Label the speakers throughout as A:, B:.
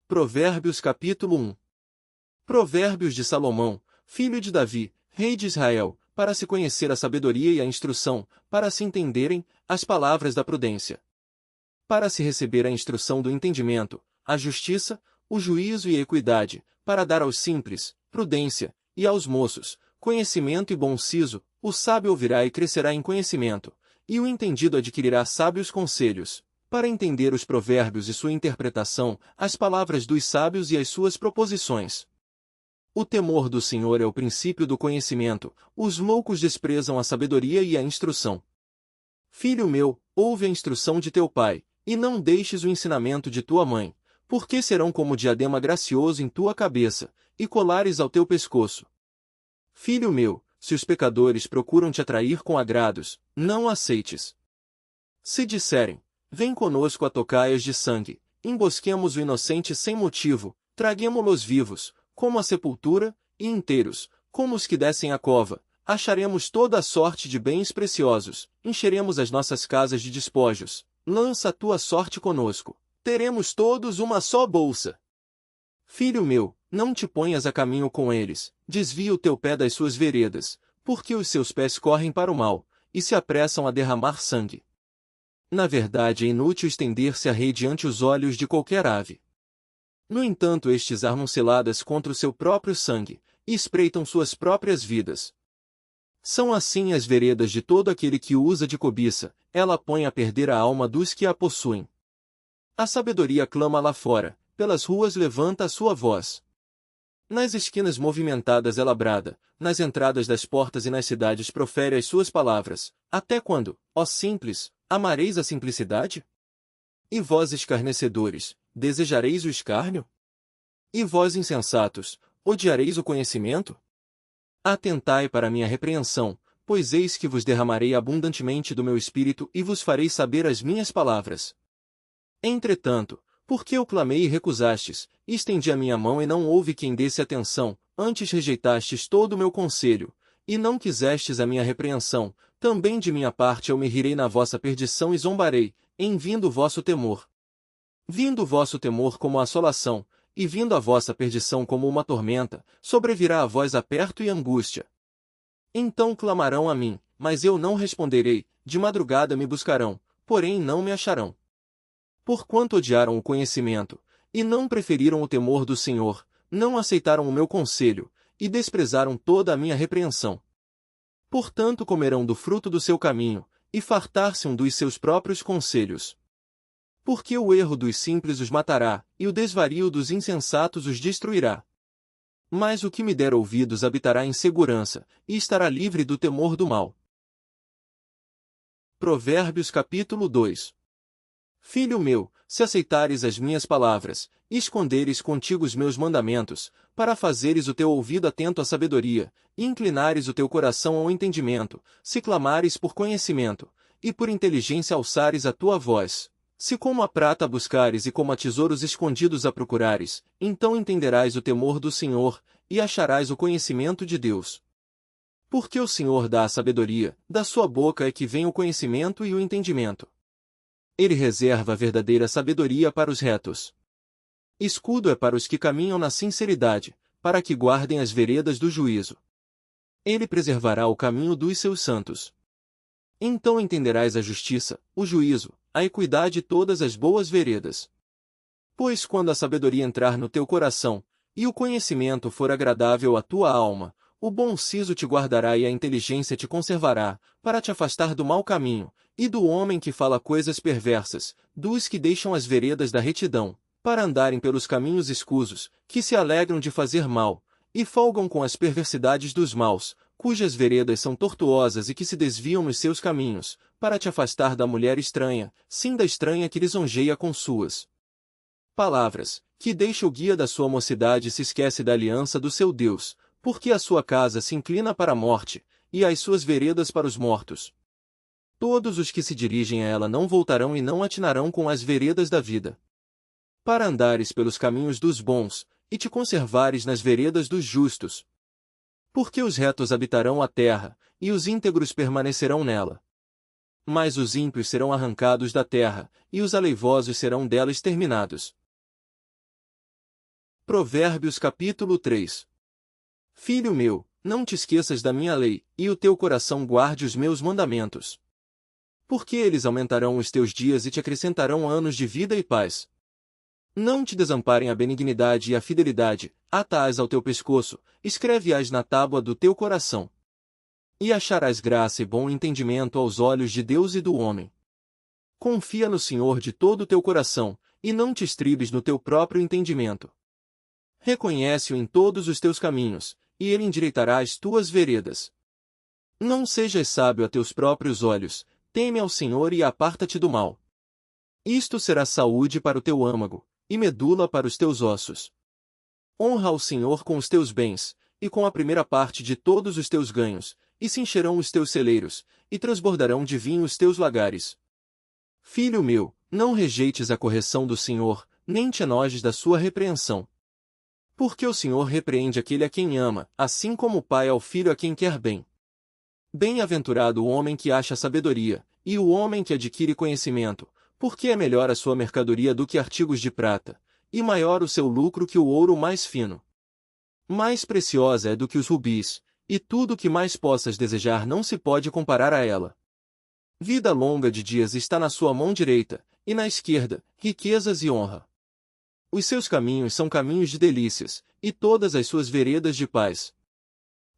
A: Provérbios capítulo 1. Provérbios de Salomão, filho de Davi, rei de Israel, para se conhecer a sabedoria e a instrução, para se entenderem as palavras da prudência. Para se receber a instrução do entendimento, a justiça, o juízo e a equidade, para dar aos simples, prudência, e aos moços, conhecimento e bom siso, o sábio ouvirá e crescerá em conhecimento, e o entendido adquirirá sábios conselhos, para entender os provérbios e sua interpretação, as palavras dos sábios e as suas proposições. O temor do Senhor é o princípio do conhecimento, os loucos desprezam a sabedoria e a instrução. Filho meu, ouve a instrução de teu pai, e não deixes o ensinamento de tua mãe, porque serão como diadema gracioso em tua cabeça, e colares ao teu pescoço. Filho meu, se os pecadores procuram te atrair com agrados, não aceites. Se disserem, vem conosco a tocaias de sangue, embosquemos o inocente sem motivo, traguemo-los vivos, como a sepultura, e inteiros, como os que descem a cova, acharemos toda a sorte de bens preciosos, encheremos as nossas casas de despojos, lança a tua sorte conosco, teremos todos uma só bolsa. Filho meu, não te ponhas a caminho com eles, desvia o teu pé das suas veredas, porque os seus pés correm para o mal, e se apressam a derramar sangue. Na verdade é inútil estender-se a rei diante os olhos de qualquer ave. No entanto estes armam ciladas contra o seu próprio sangue, e espreitam suas próprias vidas. São assim as veredas de todo aquele que usa de cobiça, ela põe a perder a alma dos que a possuem. A sabedoria clama lá fora, pelas ruas levanta a sua voz. Nas esquinas movimentadas ela brada, nas entradas das portas e nas cidades profere as suas palavras. Até quando, ó simples, amareis a simplicidade? E vós escarnecedores, desejareis o escárnio? E vós insensatos, odiareis o conhecimento? Atentai para minha repreensão, pois eis que vos derramarei abundantemente do meu espírito e vos farei saber as minhas palavras. Entretanto, porque eu clamei e recusastes, estendi a minha mão e não houve quem desse atenção, antes rejeitastes todo o meu conselho, e não quisestes a minha repreensão, também de minha parte eu me rirei na vossa perdição e zombarei, em vindo o vosso temor. Vindo o vosso temor como a assolação, e vindo a vossa perdição como uma tormenta, sobrevirá a vós aperto e angústia. Então clamarão a mim, mas eu não responderei, de madrugada me buscarão, porém não me acharão. Porquanto odiaram o conhecimento, e não preferiram o temor do Senhor, não aceitaram o meu conselho, e desprezaram toda a minha repreensão. Portanto comerão do fruto do seu caminho, e fartar-se-ão dos seus próprios conselhos. Porque o erro dos simples os matará, e o desvario dos insensatos os destruirá. Mas o que me der ouvidos habitará em segurança, e estará livre do temor do mal. Provérbios capítulo 2. Filho meu, se aceitares as minhas palavras, e esconderes contigo os meus mandamentos, para fazeres o teu ouvido atento à sabedoria, e inclinares o teu coração ao entendimento, se clamares por conhecimento, e por inteligência alçares a tua voz, se como a prata a buscares e como a tesouros escondidos a procurares, então entenderás o temor do Senhor, e acharás o conhecimento de Deus. Porque o Senhor dá a sabedoria, da sua boca é que vem o conhecimento e o entendimento. Ele reserva a verdadeira sabedoria para os retos. Escudo é para os que caminham na sinceridade, para que guardem as veredas do juízo. Ele preservará o caminho dos seus santos. Então entenderás a justiça, o juízo, a equidade e todas as boas veredas. Pois quando a sabedoria entrar no teu coração, e o conhecimento for agradável à tua alma, o bom siso te guardará e a inteligência te conservará, para te afastar do mau caminho, e do homem que fala coisas perversas, dos que deixam as veredas da retidão, para andarem pelos caminhos escusos, que se alegram de fazer mal, e folgam com as perversidades dos maus, cujas veredas são tortuosas e que se desviam nos seus caminhos, para te afastar da mulher estranha, sim da estranha que lisonjeia com suas palavras, que deixa o guia da sua mocidade e se esquece da aliança do seu Deus, porque a sua casa se inclina para a morte, e as suas veredas para os mortos. Todos os que se dirigem a ela não voltarão e não atinarão com as veredas da vida. Para andares pelos caminhos dos bons, e te conservares nas veredas dos justos. Porque os retos habitarão a terra, e os íntegros permanecerão nela. Mas os ímpios serão arrancados da terra, e os aleivosos serão dela exterminados. Provérbios capítulo 3. Filho meu, não te esqueças da minha lei, e o teu coração guarde os meus mandamentos. Porque eles aumentarão os teus dias e te acrescentarão anos de vida e paz. Não te desamparem a benignidade e a fidelidade, ata-as ao teu pescoço, escreve-as na tábua do teu coração. E acharás graça e bom entendimento aos olhos de Deus e do homem. Confia no Senhor de todo o teu coração, e não te estribes no teu próprio entendimento. Reconhece-o em todos os teus caminhos, e ele endireitará as tuas veredas. Não sejas sábio a teus próprios olhos, teme ao Senhor e aparta-te do mal. Isto será saúde para o teu âmago, e medula para os teus ossos. Honra ao Senhor com os teus bens, e com a primeira parte de todos os teus ganhos, e se encherão os teus celeiros, e transbordarão de vinho os teus lagares. Filho meu, não rejeites a correção do Senhor, nem te enojes da sua repreensão. Porque o Senhor repreende aquele a quem ama, assim como o pai ao filho a quem quer bem. Bem-aventurado o homem que acha sabedoria, e o homem que adquire conhecimento, porque é melhor a sua mercadoria do que artigos de prata, e maior o seu lucro que o ouro mais fino. Mais preciosa é do que os rubis, e tudo o que mais possas desejar não se pode comparar a ela. Vida longa de dias está na sua mão direita, e na esquerda, riquezas e honra. Os seus caminhos são caminhos de delícias, e todas as suas veredas de paz.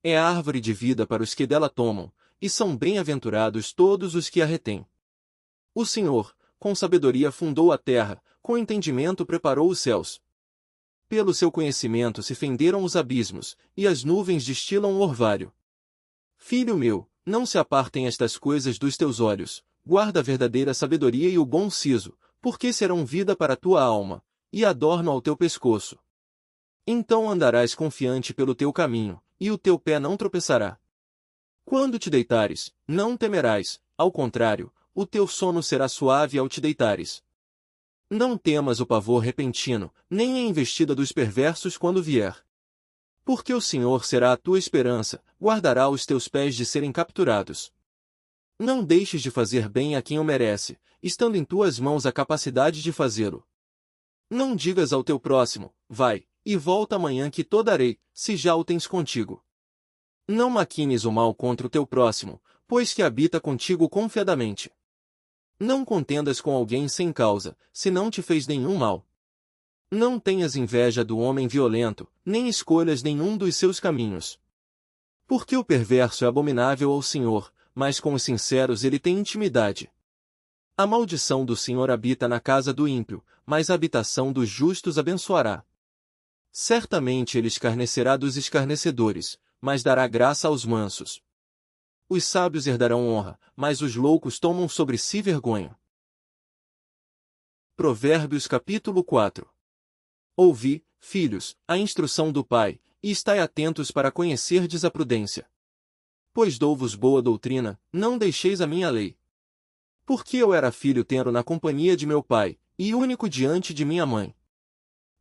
A: É árvore de vida para os que dela tomam, e são bem-aventurados todos os que a retêm. O Senhor, com sabedoria fundou a terra, com entendimento preparou os céus. Pelo seu conhecimento se fenderam os abismos, e as nuvens destilam o orvalho. Filho meu, não se apartem estas coisas dos teus olhos, guarda a verdadeira sabedoria e o bom siso, porque serão vida para a tua alma, e adorno ao teu pescoço. Então andarás confiante pelo teu caminho, e o teu pé não tropeçará. Quando te deitares, não temerás, ao contrário, o teu sono será suave ao te deitares. Não temas o pavor repentino, nem a investida dos perversos quando vier. Porque o Senhor será a tua esperança, guardará os teus pés de serem capturados. Não deixes de fazer bem a quem o merece, estando em tuas mãos a capacidade de fazê-lo. Não digas ao teu próximo, vai, e volta amanhã que te darei, se já o tens contigo. Não maquines o mal contra o teu próximo, pois que habita contigo confiadamente. Não contendas com alguém sem causa, se não te fez nenhum mal. Não tenhas inveja do homem violento, nem escolhas nenhum dos seus caminhos. Porque o perverso é abominável ao Senhor, mas com os sinceros ele tem intimidade. A maldição do Senhor habita na casa do ímpio, mas a habitação dos justos abençoará. Certamente ele escarnecerá dos escarnecedores, mas dará graça aos mansos. Os sábios herdarão honra, mas os loucos tomam sobre si vergonha. Provérbios capítulo 4. Ouvi, filhos, a instrução do Pai, e estai atentos para conhecerdes a prudência. Pois dou-vos boa doutrina, não deixeis a minha lei. Porque eu era filho tenro na companhia de meu pai, e único diante de minha mãe.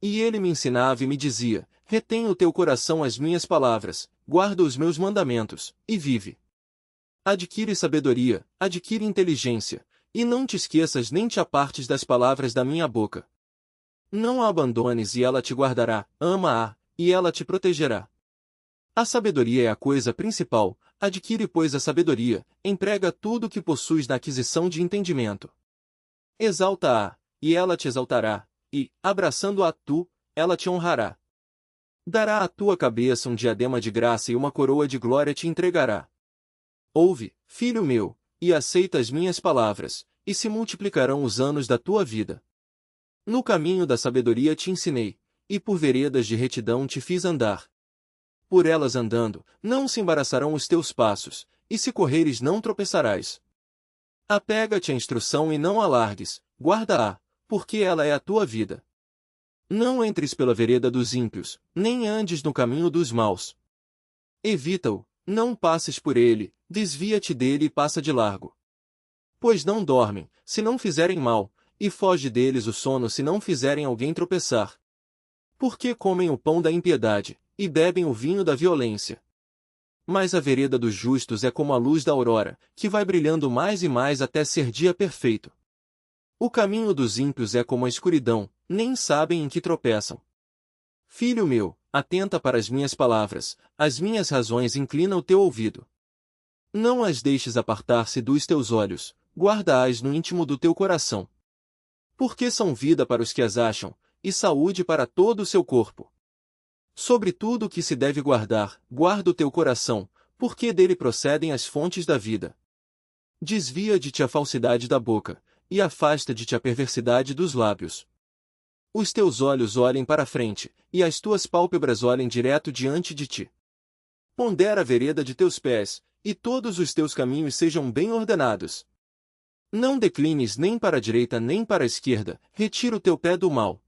A: E ele me ensinava e me dizia, retém o teu coração as minhas palavras, guarda os meus mandamentos, e vive. Adquire sabedoria, adquire inteligência, e não te esqueças nem te apartes das palavras da minha boca. Não a abandones e ela te guardará, ama-a, e ela te protegerá. A sabedoria é a coisa principal, adquire pois a sabedoria, emprega tudo o que possuis na aquisição de entendimento. Exalta-a, e ela te exaltará, e, abraçando-a ela te honrará. Dará à tua cabeça um diadema de graça e uma coroa de glória te entregará. Ouve, filho meu, e aceita as minhas palavras, e se multiplicarão os anos da tua vida. No caminho da sabedoria te ensinei, e por veredas de retidão te fiz andar. Por elas andando, não se embaraçarão os teus passos, e se correres não tropeçarás. Apega-te à instrução e não a largues, guarda-a, porque ela é a tua vida. Não entres pela vereda dos ímpios, nem andes no caminho dos maus. Evita-o, não passes por ele, desvia-te dele e passa de largo. Pois não dormem, se não fizerem mal, e foge deles o sono se não fizerem alguém tropeçar. Porque comem o pão da impiedade, e bebem o vinho da violência. Mas a vereda dos justos é como a luz da aurora, que vai brilhando mais e mais até ser dia perfeito. O caminho dos ímpios é como a escuridão, nem sabem em que tropeçam. Filho meu, atenta para as minhas palavras, as minhas razões inclina o teu ouvido. Não as deixes apartar-se dos teus olhos, guarda-as no íntimo do teu coração. Porque são vida para os que as acham, e saúde para todo o seu corpo. Sobre tudo o que se deve guardar, guarda o teu coração, porque dele procedem as fontes da vida. Desvia de ti a falsidade da boca, e afasta de ti a perversidade dos lábios. Os teus olhos olhem para a frente, e as tuas pálpebras olhem direto diante de ti. Pondera a vereda de teus pés, e todos os teus caminhos sejam bem ordenados. Não declines nem para a direita nem para a esquerda, retira o teu pé do mal.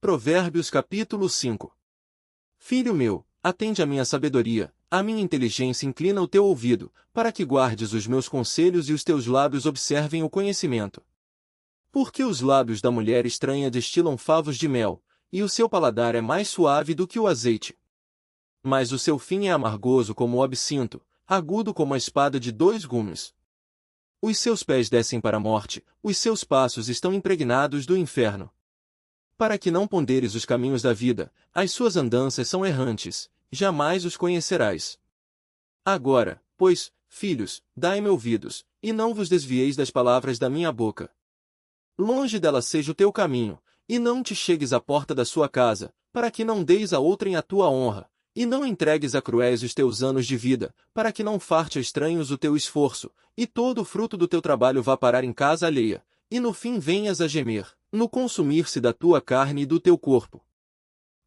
A: Provérbios capítulo 5. Filho meu, atende à minha sabedoria, à minha inteligência inclina o teu ouvido, para que guardes os meus conselhos e os teus lábios observem o conhecimento. Porque os lábios da mulher estranha destilam favos de mel, e o seu paladar é mais suave do que o azeite. Mas o seu fim é amargoso como o absinto, agudo como a espada de dois gumes. Os seus pés descem para a morte, os seus passos estão impregnados do inferno. Para que não ponderes os caminhos da vida, as suas andanças são errantes, jamais os conhecerás. Agora, pois, filhos, dai-me ouvidos, e não vos desvieis das palavras da minha boca. Longe dela seja o teu caminho, e não te chegues à porta da sua casa, para que não deis a outrem a tua honra, e não entregues a cruéis os teus anos de vida, para que não farte a estranhos o teu esforço, e todo o fruto do teu trabalho vá parar em casa alheia, e no fim venhas a gemer, no consumir-se da tua carne e do teu corpo.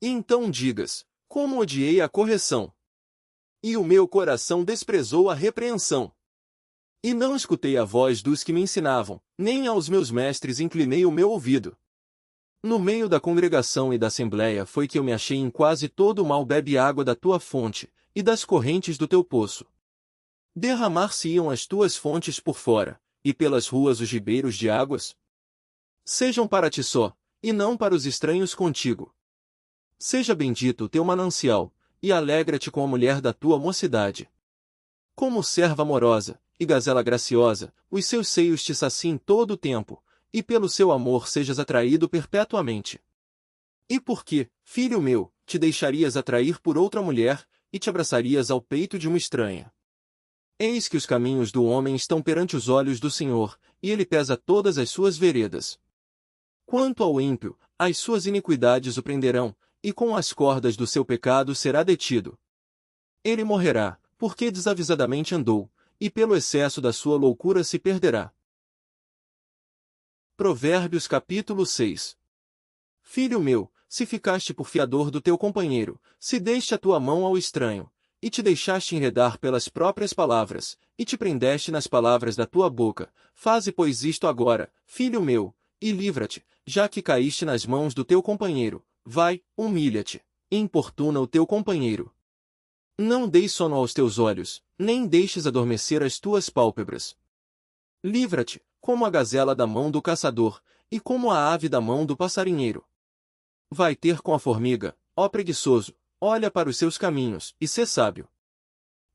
A: E então digas, como odiei a correção! E o meu coração desprezou a repreensão. E não escutei a voz dos que me ensinavam, nem aos meus mestres inclinei o meu ouvido. No meio da congregação e da assembleia foi que eu me achei em quase todo o mal bebe água da tua fonte, e das correntes do teu poço. Derramar-se-iam as tuas fontes por fora, e pelas ruas os ribeiros de águas? Sejam para ti só, e não para os estranhos contigo. Seja bendito o teu manancial, e alegra-te com a mulher da tua mocidade. Como serva amorosa, e gazela graciosa, os seus seios te saciem todo o tempo, e pelo seu amor sejas atraído perpetuamente. E por que, filho meu, te deixarias atrair por outra mulher, e te abraçarias ao peito de uma estranha? Eis que os caminhos do homem estão perante os olhos do Senhor, e ele pesa todas as suas veredas. Quanto ao ímpio, as suas iniquidades o prenderão, e com as cordas do seu pecado será detido. Ele morrerá, porque desavisadamente andou, e pelo excesso da sua loucura se perderá. Provérbios capítulo 6. Filho meu, se ficaste por fiador do teu companheiro, se deste a tua mão ao estranho, e te deixaste enredar pelas próprias palavras, e te prendeste nas palavras da tua boca, faze pois isto agora, filho meu, e livra-te, já que caíste nas mãos do teu companheiro, vai, humilha-te, e importuna o teu companheiro. Não deis sono aos teus olhos, nem deixes adormecer as tuas pálpebras. Livra-te, como a gazela da mão do caçador, e como a ave da mão do passarinheiro. Vai ter com a formiga, ó preguiçoso, olha para os seus caminhos, e sê sábio.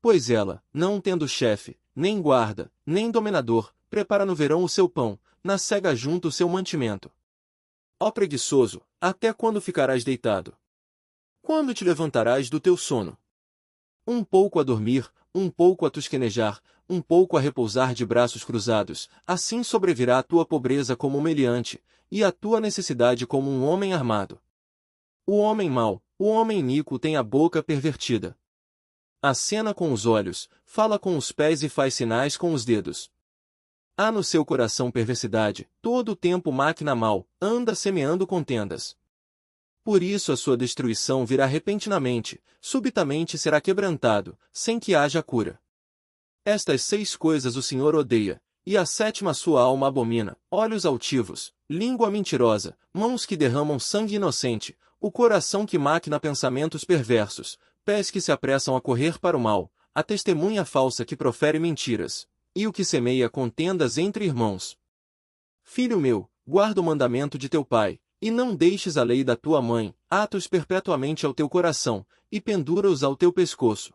A: Pois ela, não tendo chefe, nem guarda, nem dominador, prepara no verão o seu pão, na cega junta o seu mantimento. Ó preguiçoso, até quando ficarás deitado? Quando te levantarás do teu sono? Um pouco a dormir, um pouco a tosquenejar, um pouco a repousar de braços cruzados, assim sobrevirá a tua pobreza como um meliante, e a tua necessidade como um homem armado. O homem mau, o homem iníquo tem a boca pervertida. Acena com os olhos, fala com os pés e faz sinais com os dedos. Há no seu coração perversidade, todo o tempo máquina mal, anda semeando contendas. Por isso a sua destruição virá repentinamente, subitamente será quebrantado, sem que haja cura. Estas 6 coisas o Senhor odeia, e a 7ª sua alma abomina: olhos altivos, língua mentirosa, mãos que derramam sangue inocente, o coração que maquina pensamentos perversos, pés que se apressam a correr para o mal, a testemunha falsa que profere mentiras, e o que semeia contendas entre irmãos. Filho meu, guarda o mandamento de teu pai, e não deixes a lei da tua mãe, ata-os perpetuamente ao teu coração, e pendura-os ao teu pescoço.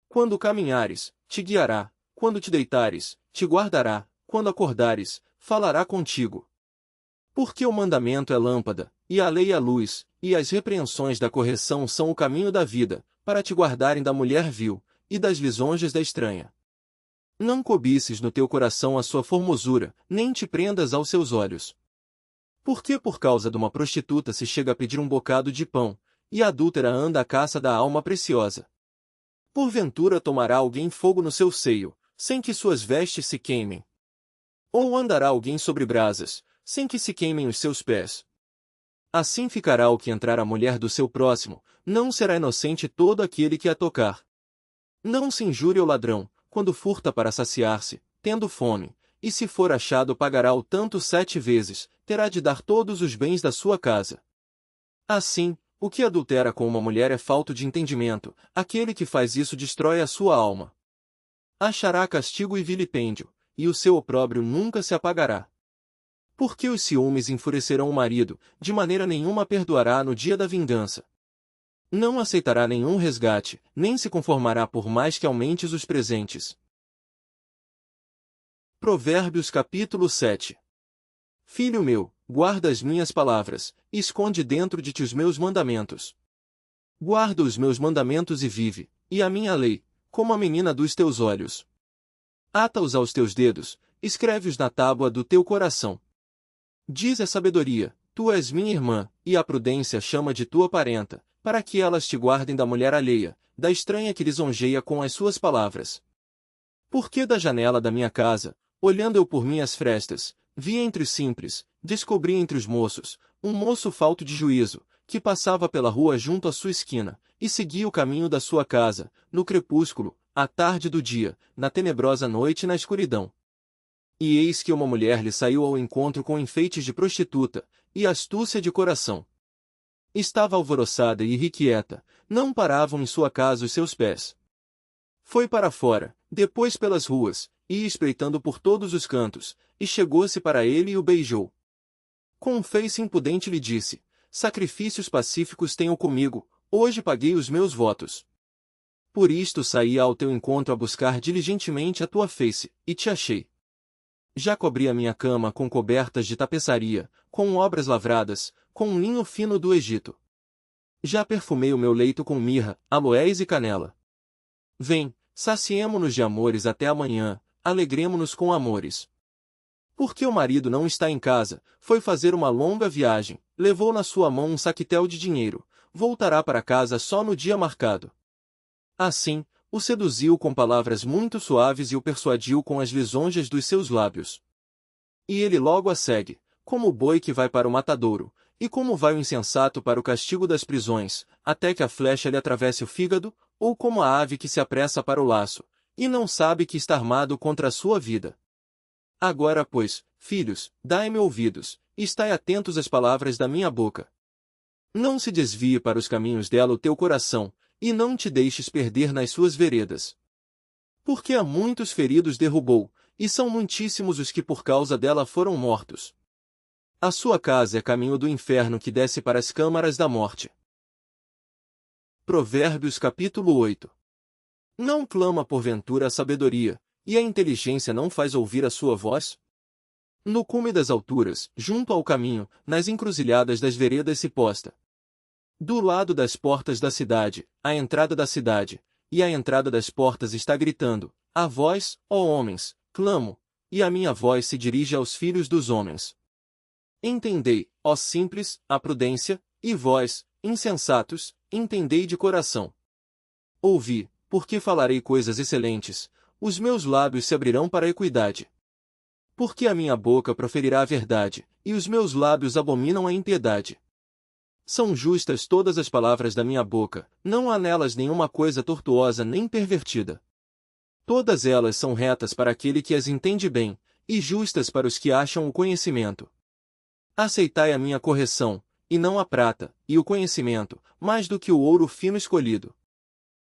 A: Quando caminhares, te guiará, quando te deitares, te guardará, quando acordares, falará contigo. Porque o mandamento é lâmpada, e a lei é luz, e as repreensões da correção são o caminho da vida, para te guardarem da mulher vil, e das lisonjas da estranha. Não cobices no teu coração a sua formosura, nem te prendas aos seus olhos. Porque por causa de uma prostituta se chega a pedir um bocado de pão, e a adúltera anda à caça da alma preciosa? Porventura tomará alguém fogo no seu seio, sem que suas vestes se queimem? Ou andará alguém sobre brasas, sem que se queimem os seus pés? Assim ficará o que entrar a mulher do seu próximo, não será inocente todo aquele que a tocar. Não se injure o ladrão, quando furta para saciar-se, tendo fome, e se for achado pagará o tanto 7 vezes, terá de dar todos os bens da sua casa. Assim, o que adultera com uma mulher é falto de entendimento, aquele que faz isso destrói a sua alma. Achará castigo e vilipêndio, e o seu opróbrio nunca se apagará. Porque os ciúmes enfurecerão o marido, de maneira nenhuma perdoará no dia da vingança. Não aceitará nenhum resgate, nem se conformará por mais que aumentes os presentes. Provérbios capítulo 7. Filho meu, guarda as minhas palavras, e esconde dentro de ti os meus mandamentos. Guarda os meus mandamentos e vive, e a minha lei, como a menina dos teus olhos. Ata-os aos teus dedos, escreve-os na tábua do teu coração. Diz a sabedoria, tu és minha irmã, e a prudência chama de tua parenta, para que elas te guardem da mulher alheia, da estranha que lisonjeia com as suas palavras. Porque da janela da minha casa, olhando eu por minhas frestas, vi entre os simples, descobri entre os moços, um moço falto de juízo, que passava pela rua junto à sua esquina, e seguia o caminho da sua casa, no crepúsculo, à tarde do dia, na tenebrosa noite e na escuridão. E eis que uma mulher lhe saiu ao encontro com enfeites de prostituta, e astúcia de coração. Estava alvoroçada e irrequieta, não paravam em sua casa os seus pés. Foi para fora, depois pelas ruas, e espreitando por todos os cantos, e chegou-se para ele e o beijou. Com um feice impudente lhe disse, sacrifícios pacíficos tenho comigo, hoje paguei os meus votos. Por isto saí ao teu encontro a buscar diligentemente a tua face, e te achei. Já cobri a minha cama com cobertas de tapeçaria, com obras lavradas, com um linho fino do Egito. Já perfumei o meu leito com mirra, aloés e canela. Vem, saciemo-nos de amores até amanhã, alegremo-nos com amores. Porque o marido não está em casa, foi fazer uma longa viagem, levou na sua mão um saquetel de dinheiro, voltará para casa só no dia marcado. Assim, o seduziu com palavras muito suaves e o persuadiu com as lisonjas dos seus lábios. E ele logo a segue, como o boi que vai para o matadouro, e como vai o insensato para o castigo das prisões, até que a flecha lhe atravesse o fígado, ou como a ave que se apressa para o laço, e não sabe que está armado contra a sua vida. Agora, pois, filhos, dai-me ouvidos, e estai atentos às palavras da minha boca. Não se desvie para os caminhos dela o teu coração, e não te deixes perder nas suas veredas. Porque a muitos feridos derrubou, e são muitíssimos os que por causa dela foram mortos. A sua casa é caminho do inferno que desce para as câmaras da morte. Provérbios capítulo 8. Não clama porventura a sabedoria, e a inteligência não faz ouvir a sua voz? No cume das alturas, junto ao caminho, nas encruzilhadas das veredas se posta. Do lado das portas da cidade, a entrada da cidade, e a entrada das portas está gritando, a vós, ó homens, clamo, e a minha voz se dirige aos filhos dos homens. Entendei, ó simples, a prudência, e vós, insensatos, entendei de coração. Ouvi, porque falarei coisas excelentes, os meus lábios se abrirão para a equidade. Porque a minha boca proferirá a verdade, e os meus lábios abominam a impiedade. São justas todas as palavras da minha boca, não há nelas nenhuma coisa tortuosa nem pervertida. Todas elas são retas para aquele que as entende bem, e justas para os que acham o conhecimento. Aceitai a minha correção, e não a prata, e o conhecimento, mais do que o ouro fino escolhido.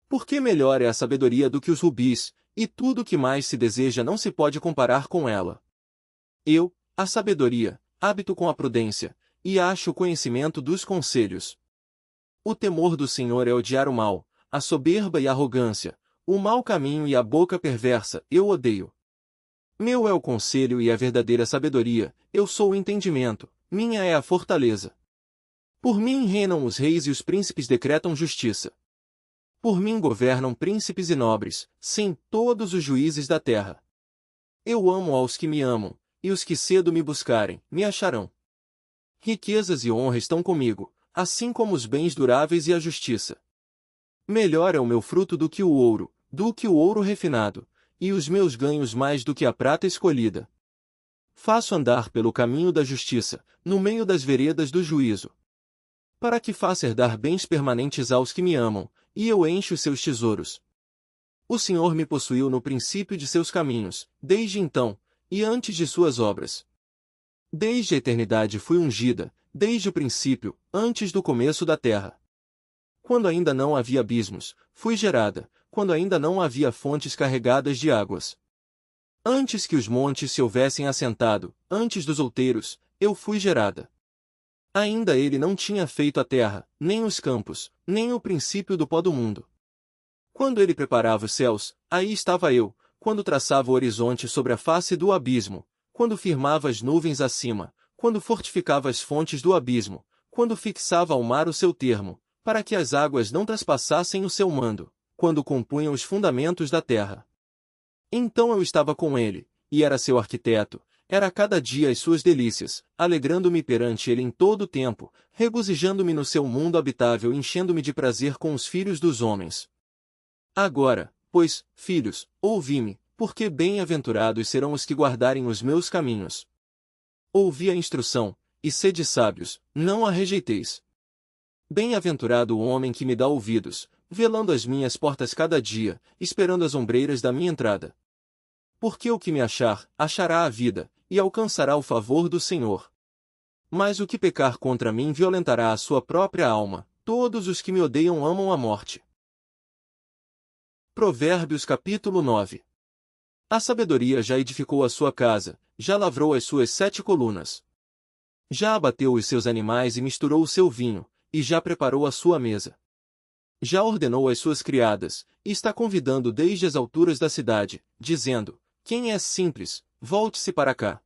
A: Porque melhor é a sabedoria do que os rubis, e tudo o que mais se deseja não se pode comparar com ela. Eu, a sabedoria, habito com a prudência, e acho o conhecimento dos conselhos. O temor do Senhor é odiar o mal, a soberba e a arrogância, o mau caminho e a boca perversa, eu odeio. Meu é o conselho e a verdadeira sabedoria, eu sou o entendimento, minha é a fortaleza. Por mim reinam os reis e os príncipes decretam justiça. Por mim governam príncipes e nobres, sim, todos os juízes da terra. Eu amo aos que me amam, e os que cedo me buscarem, me acharão. Riquezas e honra estão comigo, assim como os bens duráveis e a justiça. Melhor é o meu fruto do que o ouro refinado, e os meus ganhos mais do que a prata escolhida. Faço andar pelo caminho da justiça, no meio das veredas do juízo. Para que faça herdar bens permanentes aos que me amam, e eu encho os seus tesouros. O Senhor me possuiu no princípio de seus caminhos, desde então, e antes de suas obras. Desde a eternidade fui ungida, desde o princípio, antes do começo da terra. Quando ainda não havia abismos, fui gerada, quando ainda não havia fontes carregadas de águas. Antes que os montes se houvessem assentado, antes dos outeiros, eu fui gerada. Ainda ele não tinha feito a terra, nem os campos, nem o princípio do pó do mundo. Quando ele preparava os céus, aí estava eu, quando traçava o horizonte sobre a face do abismo, quando firmava as nuvens acima, quando fortificava as fontes do abismo, quando fixava ao mar o seu termo, para que as águas não traspassassem o seu mando, quando compunham os fundamentos da terra. Então eu estava com ele, e era seu arquiteto, era cada dia as suas delícias, alegrando-me perante ele em todo o tempo, regozijando-me no seu mundo habitável e enchendo-me de prazer com os filhos dos homens. Agora, pois, filhos, ouvi-me, porque bem-aventurados serão os que guardarem os meus caminhos. Ouvi a instrução, e sede sábios, não a rejeiteis. Bem-aventurado o homem que me dá ouvidos, velando as minhas portas cada dia, esperando as ombreiras da minha entrada. Porque o que me achar, achará a vida, e alcançará o favor do Senhor. Mas o que pecar contra mim violentará a sua própria alma, todos os que me odeiam amam a morte. Provérbios capítulo 9. A sabedoria já edificou a sua casa, já lavrou as suas 7 colunas. Já abateu os seus animais e misturou o seu vinho, e já preparou a sua mesa. Já ordenou às suas criadas, e está convidando desde as alturas da cidade, dizendo: quem é simples, volte-se para cá.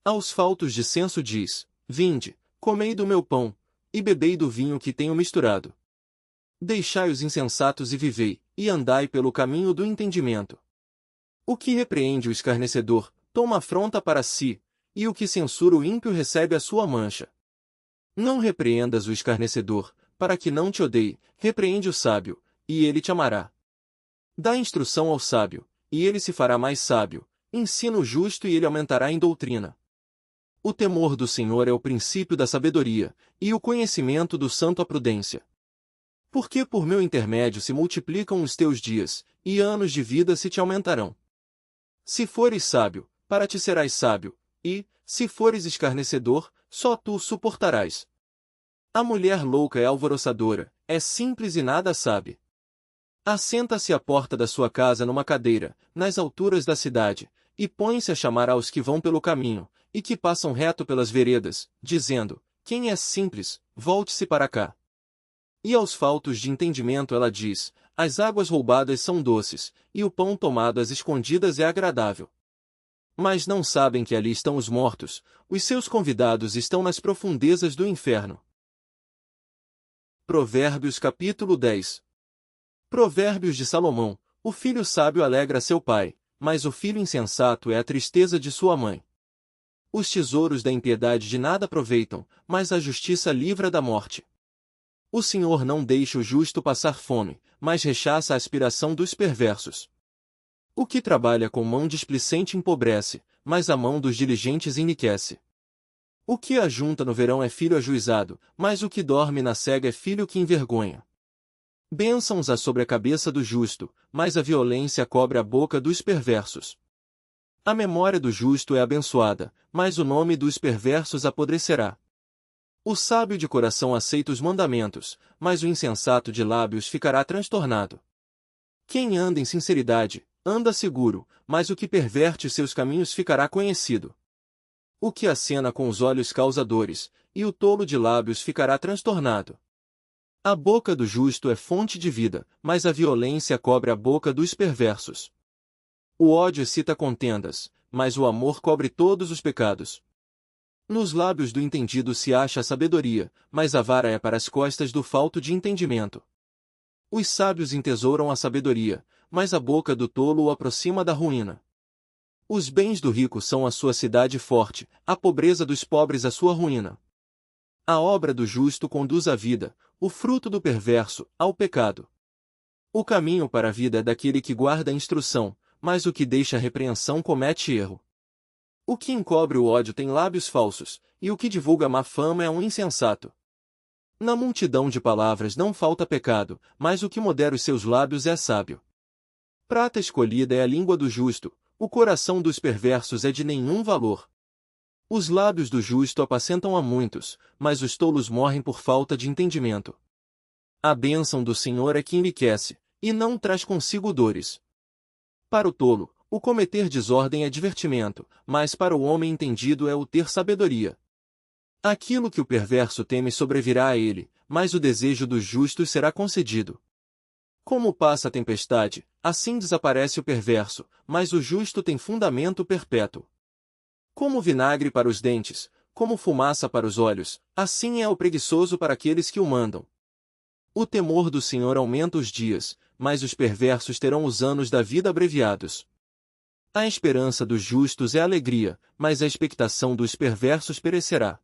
A: Aos faltos de senso diz: vinde, comei do meu pão, e bebei do vinho que tenho misturado. Deixai os insensatos e vivei, e andai pelo caminho do entendimento. O que repreende o escarnecedor, toma afronta para si, e o que censura o ímpio recebe a sua mancha. Não repreendas o escarnecedor, para que não te odeie, repreende o sábio, e ele te amará. Dá instrução ao sábio, e ele se fará mais sábio, ensina o justo e ele aumentará em doutrina. O temor do Senhor é o princípio da sabedoria, e o conhecimento do santo a prudência. Porque por meu intermédio se multiplicam os teus dias, e anos de vida se te aumentarão. Se fores sábio, para ti serás sábio, e, se fores escarnecedor, só tu suportarás. A mulher louca é alvoroçadora, é simples e nada sabe. Assenta-se à porta da sua casa numa cadeira, nas alturas da cidade, e põe-se a chamar aos que vão pelo caminho, e que passam reto pelas veredas, dizendo: quem é simples, volte-se para cá. E aos faltos de entendimento ela diz: as águas roubadas são doces, e o pão tomado às escondidas é agradável. Mas não sabem que ali estão os mortos, os seus convidados estão nas profundezas do inferno. Provérbios capítulo 10. Provérbios de Salomão: o filho sábio alegra seu pai, mas o filho insensato é a tristeza de sua mãe. Os tesouros da impiedade de nada aproveitam, mas a justiça livra da morte. O Senhor não deixa o justo passar fome, mas rechaça a aspiração dos perversos. O que trabalha com mão displicente empobrece, mas a mão dos diligentes enriquece. O que ajunta no verão é filho ajuizado, mas o que dorme na cega é filho que envergonha. Bênçãos há sobre a cabeça do justo, mas a violência cobre a boca dos perversos. A memória do justo é abençoada, mas o nome dos perversos apodrecerá. O sábio de coração aceita os mandamentos, mas o insensato de lábios ficará transtornado. Quem anda em sinceridade, anda seguro, mas o que perverte seus caminhos ficará conhecido. O que acena com os olhos causa dores, e o tolo de lábios ficará transtornado. A boca do justo é fonte de vida, mas a violência cobre a boca dos perversos. O ódio excita contendas, mas o amor cobre todos os pecados. Nos lábios do entendido se acha a sabedoria, mas a vara é para as costas do falto de entendimento. Os sábios entesouram a sabedoria, mas a boca do tolo o aproxima da ruína. Os bens do rico são a sua cidade forte, a pobreza dos pobres a sua ruína. A obra do justo conduz à vida, o fruto do perverso, ao pecado. O caminho para a vida é daquele que guarda a instrução, mas o que deixa a repreensão comete erro. O que encobre o ódio tem lábios falsos, e o que divulga má fama é um insensato. Na multidão de palavras não falta pecado, mas o que modera os seus lábios é sábio. Prata escolhida é a língua do justo, o coração dos perversos é de nenhum valor. Os lábios do justo apacentam a muitos, mas os tolos morrem por falta de entendimento. A bênção do Senhor é que enriquece, e não traz consigo dores. Para o tolo, o cometer desordem é divertimento, mas para o homem entendido é o ter sabedoria. Aquilo que o perverso teme sobrevirá a ele, mas o desejo dos justos será concedido. Como passa a tempestade, assim desaparece o perverso, mas o justo tem fundamento perpétuo. Como vinagre para os dentes, como fumaça para os olhos, assim é o preguiçoso para aqueles que o mandam. O temor do Senhor aumenta os dias, mas os perversos terão os anos da vida abreviados. A esperança dos justos é alegria, mas a expectação dos perversos perecerá.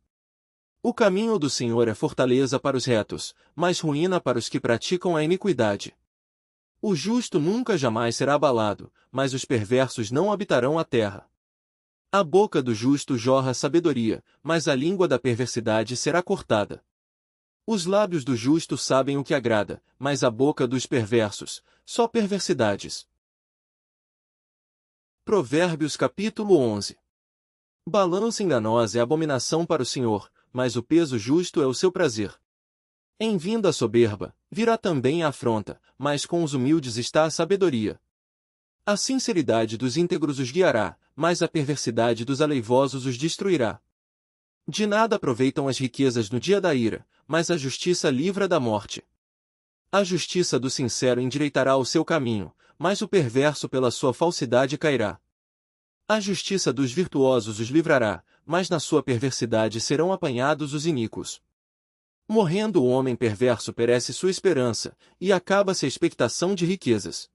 A: O caminho do Senhor é fortaleza para os retos, mas ruína para os que praticam a iniquidade. O justo nunca jamais será abalado, mas os perversos não habitarão a terra. A boca do justo jorra sabedoria, mas a língua da perversidade será cortada. Os lábios do justo sabem o que agrada, mas a boca dos perversos, só perversidades. Provérbios capítulo 11. Balança enganosa é abominação para o Senhor, mas o peso justo é o seu prazer. Em vinda a soberba, virá também a afronta, mas com os humildes está a sabedoria. A sinceridade dos íntegros os guiará, mas a perversidade dos aleivosos os destruirá. De nada aproveitam as riquezas no dia da ira, mas a justiça livra da morte. A justiça do sincero endireitará o seu caminho, mas o perverso pela sua falsidade cairá. A justiça dos virtuosos os livrará, mas na sua perversidade serão apanhados os iníquos. Morrendo o homem perverso perece sua esperança, e acaba-se a expectação de riquezas.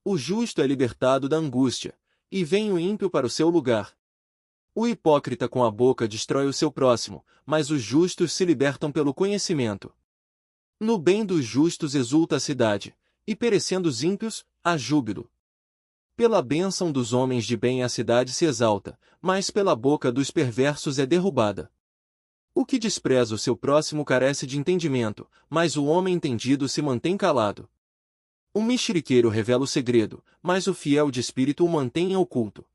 A: O justo é libertado da angústia, e vem o ímpio para o seu lugar. O hipócrita com a boca destrói o seu próximo, mas os justos se libertam pelo conhecimento. No bem dos justos exulta a cidade, e perecendo os ímpios, há júbilo. Pela bênção dos homens de bem a cidade se exalta, mas pela boca dos perversos é derrubada. O que despreza o seu próximo carece de entendimento, mas o homem entendido se mantém calado. O mexeriqueiro revela o segredo, mas o fiel de espírito o mantém em oculto.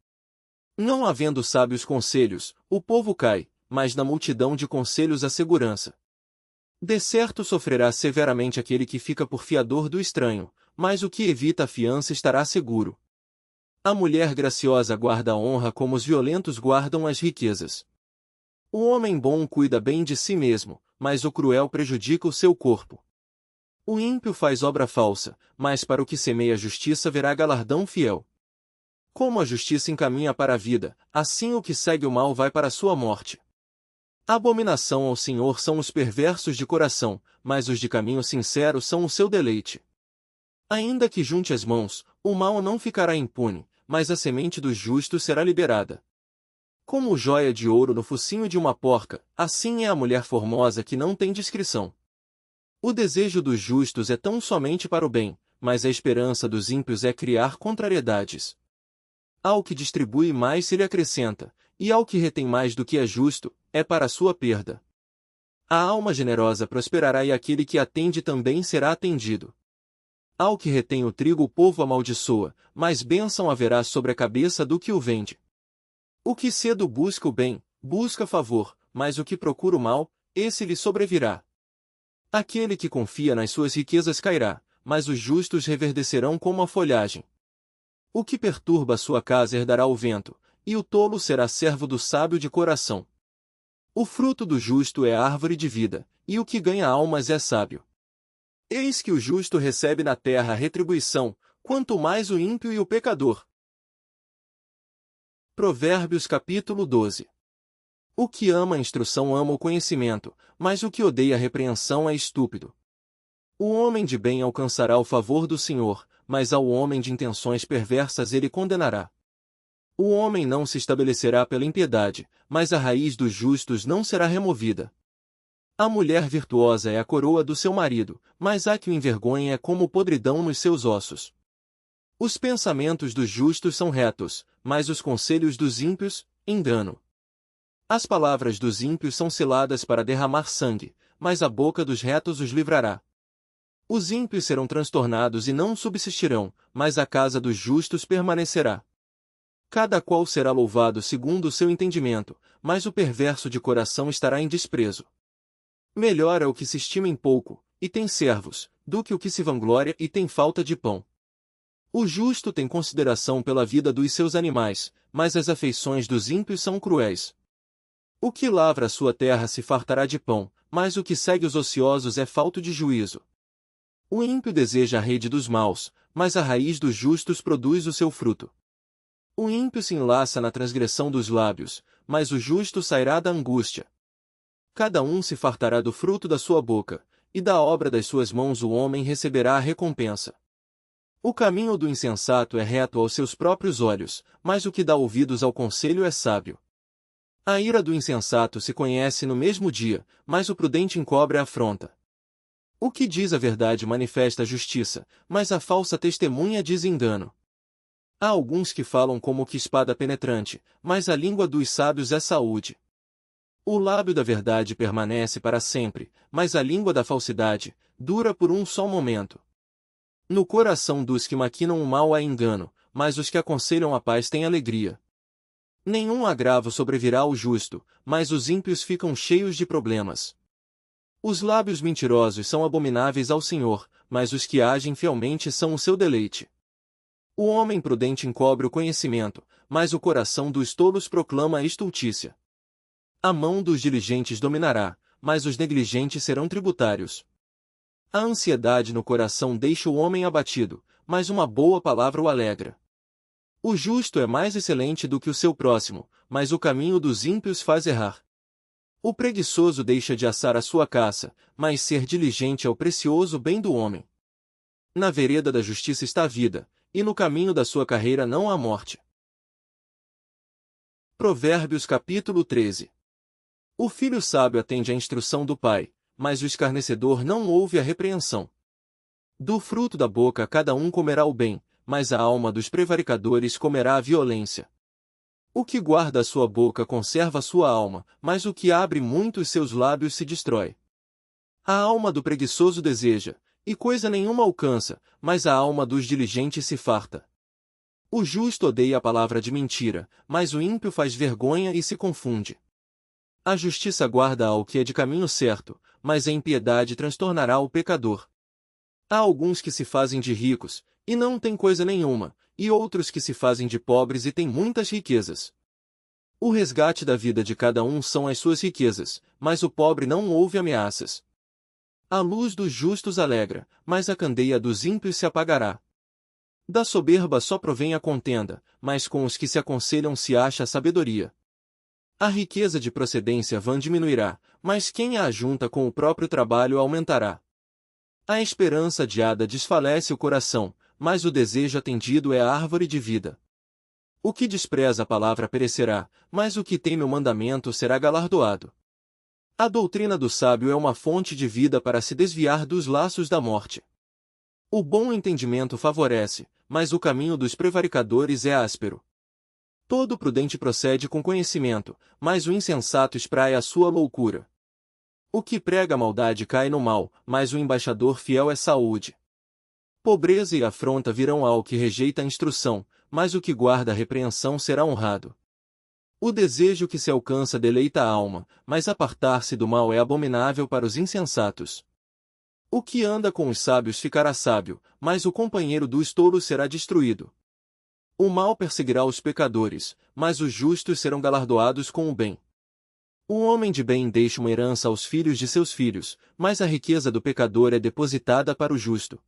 A: Não havendo sábios conselhos, o povo cai, mas na multidão de conselhos há segurança. De certo sofrerá severamente aquele que fica por fiador do estranho, mas o que evita a fiança estará seguro. A mulher graciosa guarda a honra como os violentos guardam as riquezas. O homem bom cuida bem de si mesmo, mas o cruel prejudica o seu corpo. O ímpio faz obra falsa, mas para o que semeia a justiça verá galardão fiel. Como a justiça encaminha para a vida, assim o que segue o mal vai para a sua morte. Abominação ao Senhor são os perversos de coração, mas os de caminho sincero são o seu deleite. Ainda que junte as mãos, o mal não ficará impune, mas a semente dos justos será liberada. Como joia de ouro no focinho de uma porca, assim é a mulher formosa que não tem discrição. O desejo dos justos é tão somente para o bem, mas a esperança dos ímpios é criar contrariedades. Ao que distribui mais se lhe acrescenta, e ao que retém mais do que é justo, é para a sua perda. A alma generosa prosperará e aquele que atende também será atendido. Ao que retém o trigo o povo amaldiçoa, mas bênção haverá sobre a cabeça do que o vende. O que cedo busca o bem, busca favor, mas o que procura o mal, esse lhe sobrevirá. Aquele que confia nas suas riquezas cairá, mas os justos reverdecerão como a folhagem. O que perturba a sua casa herdará o vento, e o tolo será servo do sábio de coração. O fruto do justo é a árvore de vida, e o que ganha almas é sábio. Eis que o justo recebe na terra a retribuição, quanto mais o ímpio e o pecador. Provérbios capítulo 12. O que ama a instrução ama o conhecimento, mas o que odeia a repreensão é estúpido. O homem de bem alcançará o favor do Senhor, mas ao homem de intenções perversas ele condenará. O homem não se estabelecerá pela impiedade, mas a raiz dos justos não será removida. A mulher virtuosa é a coroa do seu marido, mas a que o envergonha é como podridão nos seus ossos. Os pensamentos dos justos são retos, mas os conselhos dos ímpios, engano. As palavras dos ímpios são seladas para derramar sangue, mas a boca dos retos os livrará. Os ímpios serão transtornados e não subsistirão, mas a casa dos justos permanecerá. Cada qual será louvado segundo o seu entendimento, mas o perverso de coração estará em desprezo. Melhor é o que se estima em pouco, e tem servos, do que o que se vangloria e tem falta de pão. O justo tem consideração pela vida dos seus animais, mas as afeições dos ímpios são cruéis. O que lavra a sua terra se fartará de pão, mas o que segue os ociosos é falto de juízo. O ímpio deseja a rede dos maus, mas a raiz dos justos produz o seu fruto. O ímpio se enlaça na transgressão dos lábios, mas o justo sairá da angústia. Cada um se fartará do fruto da sua boca, e da obra das suas mãos o homem receberá a recompensa. O caminho do insensato é reto aos seus próprios olhos, mas o que dá ouvidos ao conselho é sábio. A ira do insensato se conhece no mesmo dia, mas o prudente encobre a afronta. O que diz a verdade manifesta a justiça, mas a falsa testemunha diz engano. Há alguns que falam como que espada penetrante, mas a língua dos sábios é saúde. O lábio da verdade permanece para sempre, mas a língua da falsidade dura por um só momento. No coração dos que maquinam o mal há engano, mas os que aconselham a paz têm alegria. Nenhum agravo sobrevirá ao justo, mas os ímpios ficam cheios de problemas. Os lábios mentirosos são abomináveis ao Senhor, mas os que agem fielmente são o seu deleite. O homem prudente encobre o conhecimento, mas o coração dos tolos proclama a estultícia. A mão dos diligentes dominará, mas os negligentes serão tributários. A ansiedade no coração deixa o homem abatido, mas uma boa palavra o alegra. O justo é mais excelente do que o seu próximo, mas o caminho dos ímpios faz errar. O preguiçoso deixa de assar a sua caça, mas ser diligente é o precioso bem do homem. Na vereda da justiça está a vida, e no caminho da sua carreira não há morte. Provérbios capítulo 13. O filho sábio atende à instrução do pai, mas o escarnecedor não ouve a repreensão. Do fruto da boca cada um comerá o bem, mas a alma dos prevaricadores comerá a violência. O que guarda a sua boca conserva a sua alma, mas o que abre muito os seus lábios se destrói. A alma do preguiçoso deseja, e coisa nenhuma alcança, mas a alma dos diligentes se farta. O justo odeia a palavra de mentira, mas o ímpio faz vergonha e se confunde. A justiça guarda ao que é de caminho certo, mas a impiedade transtornará o pecador. Há alguns que se fazem de ricos, e não têm coisa nenhuma, e outros que se fazem de pobres e têm muitas riquezas. O resgate da vida de cada um são as suas riquezas, mas o pobre não ouve ameaças. A luz dos justos alegra, mas a candeia dos ímpios se apagará. Da soberba só provém a contenda, mas com os que se aconselham se acha a sabedoria. A riqueza de procedência vã diminuirá, mas quem a ajunta com o próprio trabalho aumentará. A esperança adiada desfalece o coração, mas o desejo atendido é a árvore de vida. O que despreza a palavra perecerá, mas o que teme o mandamento será galardoado. A doutrina do sábio é uma fonte de vida para se desviar dos laços da morte. O bom entendimento favorece, mas o caminho dos prevaricadores é áspero. Todo prudente procede com conhecimento, mas o insensato espraia a sua loucura. O que prega a maldade cai no mal, mas o embaixador fiel é saúde. Pobreza e afronta virão ao que rejeita a instrução, mas o que guarda a repreensão será honrado. O desejo que se alcança deleita a alma, mas apartar-se do mal é abominável para os insensatos. O que anda com os sábios ficará sábio, mas o companheiro dos tolos será destruído. O mal perseguirá os pecadores, mas os justos serão galardoados com o bem. O homem de bem deixa uma herança aos filhos de seus filhos, mas a riqueza do pecador é depositada para o justo.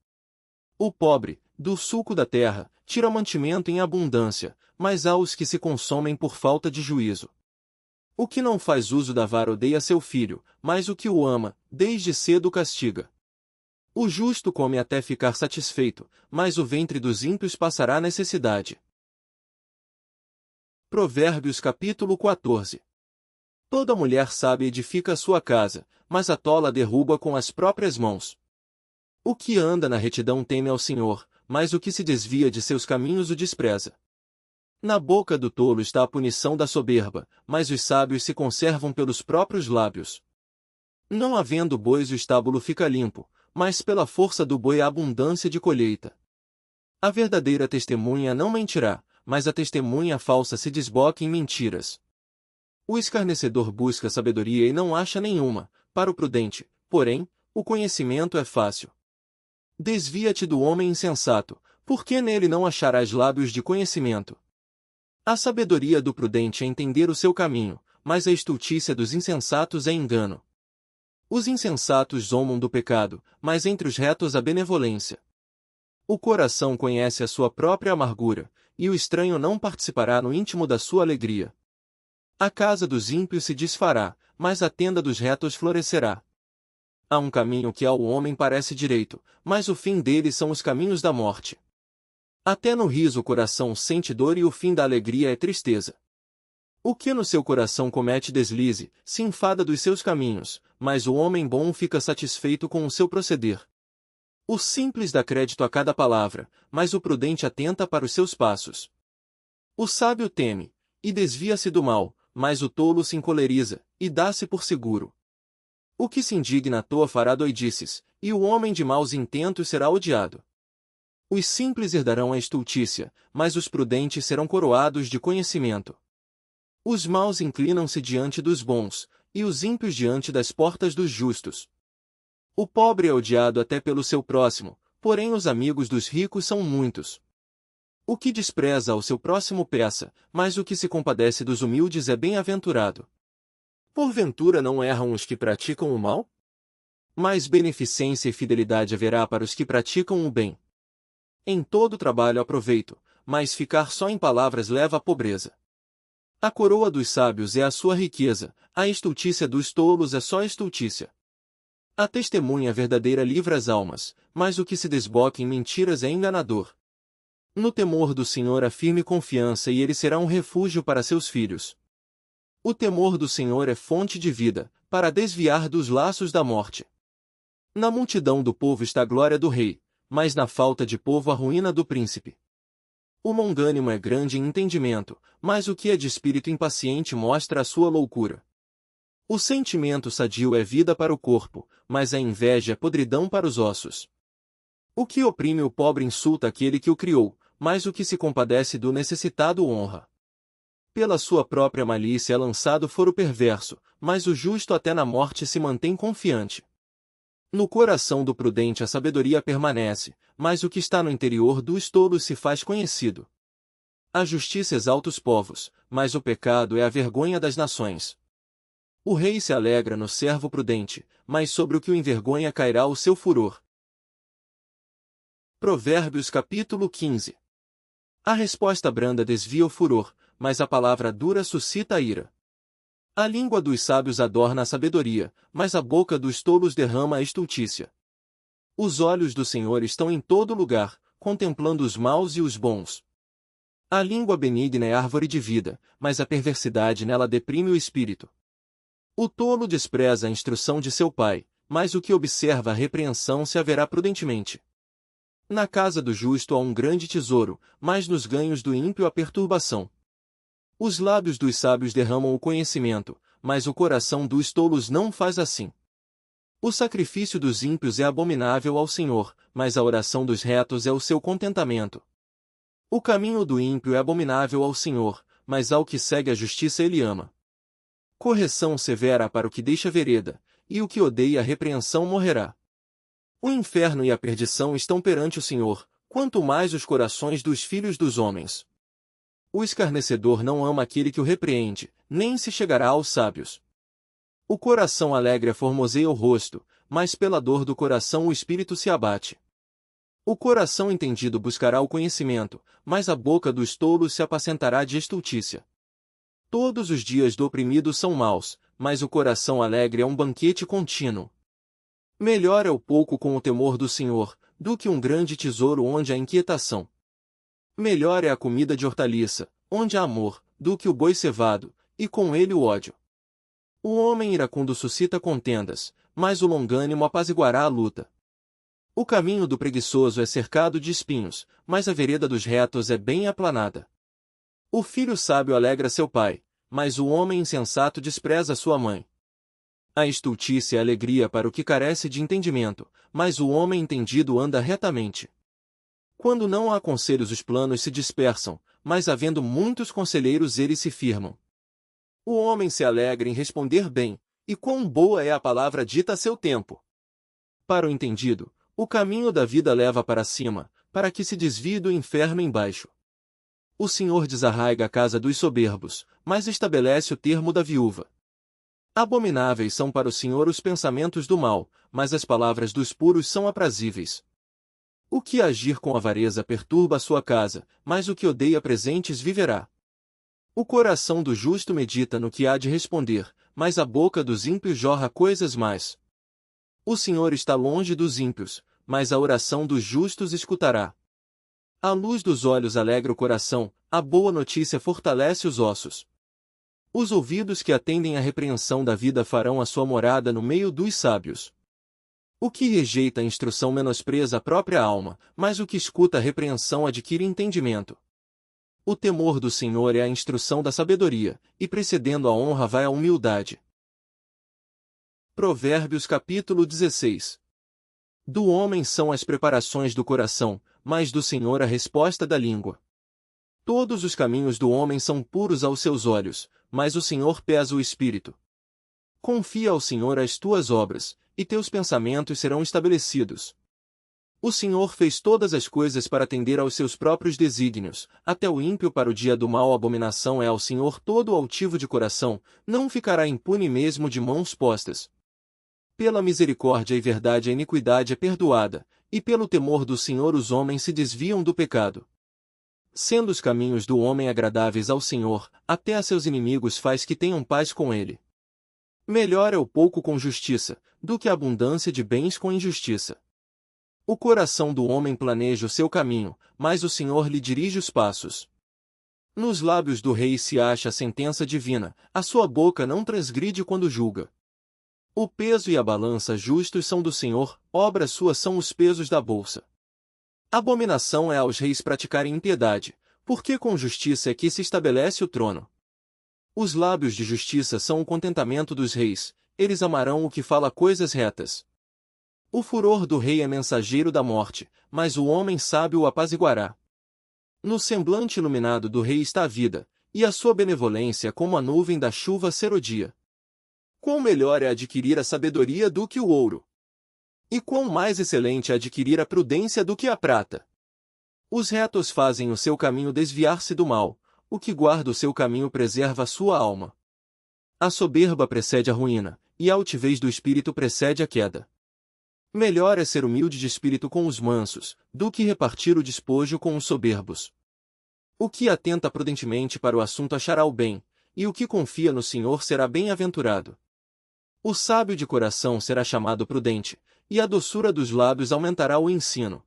A: O pobre, do suco da terra, tira mantimento em abundância, mas há os que se consomem por falta de juízo. O que não faz uso da vara odeia seu filho, mas o que o ama, desde cedo o castiga. O justo come até ficar satisfeito, mas o ventre dos ímpios passará necessidade. Provérbios capítulo 14. Toda mulher sábia edifica a sua casa, mas a tola derruba com as próprias mãos. O que anda na retidão teme ao Senhor, mas o que se desvia de seus caminhos o despreza. Na boca do tolo está a punição da soberba, mas os sábios se conservam pelos próprios lábios. Não havendo bois o estábulo fica limpo, mas pela força do boi há abundância de colheita. A verdadeira testemunha não mentirá, mas a testemunha falsa se desboca em mentiras. O escarnecedor busca sabedoria e não acha nenhuma, para o prudente, porém, o conhecimento é fácil. Desvia-te do homem insensato, porque nele não acharás lábios de conhecimento. A sabedoria do prudente é entender o seu caminho, mas a estultícia dos insensatos é engano. Os insensatos zombam do pecado, mas entre os retos a benevolência. O coração conhece a sua própria amargura, e o estranho não participará no íntimo da sua alegria. A casa dos ímpios se desfará, mas a tenda dos retos florescerá. Há um caminho que ao homem parece direito, mas o fim dele são os caminhos da morte. Até no riso o coração sente dor e o fim da alegria é tristeza. O que no seu coração comete deslize, se enfada dos seus caminhos, mas o homem bom fica satisfeito com o seu proceder. O simples dá crédito a cada palavra, mas o prudente atenta para os seus passos. O sábio teme, e desvia-se do mal, mas o tolo se encoleriza, e dá-se por seguro. O que se indigna à toa fará doidices, e o homem de maus intentos será odiado. Os simples herdarão a estultícia, mas os prudentes serão coroados de conhecimento. Os maus inclinam-se diante dos bons, e os ímpios diante das portas dos justos. O pobre é odiado até pelo seu próximo, porém os amigos dos ricos são muitos. O que despreza ao seu próximo peça, mas o que se compadece dos humildes é bem-aventurado. Porventura não erram os que praticam o mal? Mas beneficência e fidelidade haverá para os que praticam o bem. Em todo trabalho há proveito, mas ficar só em palavras leva à pobreza. A coroa dos sábios é a sua riqueza, a estultícia dos tolos é só estultícia. A testemunha verdadeira livra as almas, mas o que se desboca em mentiras é enganador. No temor do Senhor há firme confiança e ele será um refúgio para seus filhos. O temor do Senhor é fonte de vida, para desviar dos laços da morte. Na multidão do povo está a glória do rei, mas na falta de povo a ruína do príncipe. O longânimo é grande em entendimento, mas o que é de espírito impaciente mostra a sua loucura. O sentimento sadio é vida para o corpo, mas a inveja é podridão para os ossos. O que oprime o pobre insulta aquele que o criou, mas o que se compadece do necessitado honra. Pela sua própria malícia é lançado fora o perverso, mas o justo até na morte se mantém confiante. No coração do prudente a sabedoria permanece, mas o que está no interior dos tolos se faz conhecido. A justiça exalta os povos, mas o pecado é a vergonha das nações. O rei se alegra no servo prudente, mas sobre o que o envergonha cairá o seu furor. Provérbios capítulo 15. A resposta branda desvia o furor, mas a palavra dura suscita a ira. A língua dos sábios adorna a sabedoria, mas a boca dos tolos derrama a estultícia. Os olhos do Senhor estão em todo lugar, contemplando os maus e os bons. A língua benigna é árvore de vida, mas a perversidade nela deprime o espírito. O tolo despreza a instrução de seu pai, mas o que observa a repreensão se haverá prudentemente. Na casa do justo há um grande tesouro, mas nos ganhos do ímpio há perturbação. Os lábios dos sábios derramam o conhecimento, mas o coração dos tolos não faz assim. O sacrifício dos ímpios é abominável ao Senhor, mas a oração dos retos é o seu contentamento. O caminho do ímpio é abominável ao Senhor, mas ao que segue a justiça ele ama. Correção severa para o que deixa vereda, e o que odeia a repreensão morrerá. O inferno e a perdição estão perante o Senhor, quanto mais os corações dos filhos dos homens. O escarnecedor não ama aquele que o repreende, nem se chegará aos sábios. O coração alegre formoseia o rosto, mas pela dor do coração o espírito se abate. O coração entendido buscará o conhecimento, mas a boca dos tolos se apacentará de estultícia. Todos os dias do oprimido são maus, mas o coração alegre é um banquete contínuo. Melhor é o pouco com o temor do Senhor, do que um grande tesouro onde há inquietação. Melhor é a comida de hortaliça, onde há amor, do que o boi cevado, e com ele o ódio. O homem iracundo suscita contendas, mas o longânimo apaziguará a luta. O caminho do preguiçoso é cercado de espinhos, mas a vereda dos retos é bem aplanada. O filho sábio alegra seu pai, mas o homem insensato despreza sua mãe. A estultícia é alegria para o que carece de entendimento, mas o homem entendido anda retamente. Quando não há conselhos os planos se dispersam, mas havendo muitos conselheiros eles se firmam. O homem se alegra em responder bem, e quão boa é a palavra dita a seu tempo. Para o entendido, o caminho da vida leva para cima, para que se desvie do inferno embaixo. O Senhor desarraiga a casa dos soberbos, mas estabelece o termo da viúva. Abomináveis são para o Senhor os pensamentos do mal, mas as palavras dos puros são aprazíveis. O que agir com avareza perturba a sua casa, mas o que odeia presentes viverá. O coração do justo medita no que há de responder, mas a boca dos ímpios jorra coisas más. O Senhor está longe dos ímpios, mas a oração dos justos escutará. A luz dos olhos alegra o coração, a boa notícia fortalece os ossos. Os ouvidos que atendem à repreensão da vida farão a sua morada no meio dos sábios. O que rejeita a instrução menospreza a própria alma, mas o que escuta a repreensão adquire entendimento. O temor do Senhor é a instrução da sabedoria, e precedendo a honra vai a humildade. Provérbios capítulo 16. Do homem são as preparações do coração, mas do Senhor a resposta da língua. Todos os caminhos do homem são puros aos seus olhos, mas o Senhor pesa o espírito. Confia ao Senhor as tuas obras, e teus pensamentos serão estabelecidos. O Senhor fez todas as coisas para atender aos seus próprios desígnios, até o ímpio para o dia do mal. A abominação é ao Senhor todo o altivo de coração, não ficará impune mesmo de mãos postas. Pela misericórdia e verdade a iniquidade é perdoada, e pelo temor do Senhor os homens se desviam do pecado. Sendo os caminhos do homem agradáveis ao Senhor, até a seus inimigos faz que tenham paz com ele. Melhor é o pouco com justiça, do que a abundância de bens com injustiça. O coração do homem planeja o seu caminho, mas o Senhor lhe dirige os passos. Nos lábios do rei se acha a sentença divina, a sua boca não transgride quando julga. O peso e a balança justos são do Senhor, obras suas são os pesos da bolsa. Abominação é aos reis praticarem impiedade, porque com justiça é que se estabelece o trono. Os lábios de justiça são o contentamento dos reis, eles amarão o que fala coisas retas. O furor do rei é mensageiro da morte, mas o homem sábio o apaziguará. No semblante iluminado do rei está a vida, e a sua benevolência como a nuvem da chuva serodia. Quão melhor é adquirir a sabedoria do que o ouro! E quão mais excelente é adquirir a prudência do que a prata! Os retos fazem o seu caminho desviar-se do mal, o que guarda o seu caminho preserva a sua alma. A soberba precede a ruína, e a altivez do espírito precede a queda. Melhor é ser humilde de espírito com os mansos, do que repartir o despojo com os soberbos. O que atenta prudentemente para o assunto achará o bem, e o que confia no Senhor será bem-aventurado. O sábio de coração será chamado prudente, e a doçura dos lábios aumentará o ensino.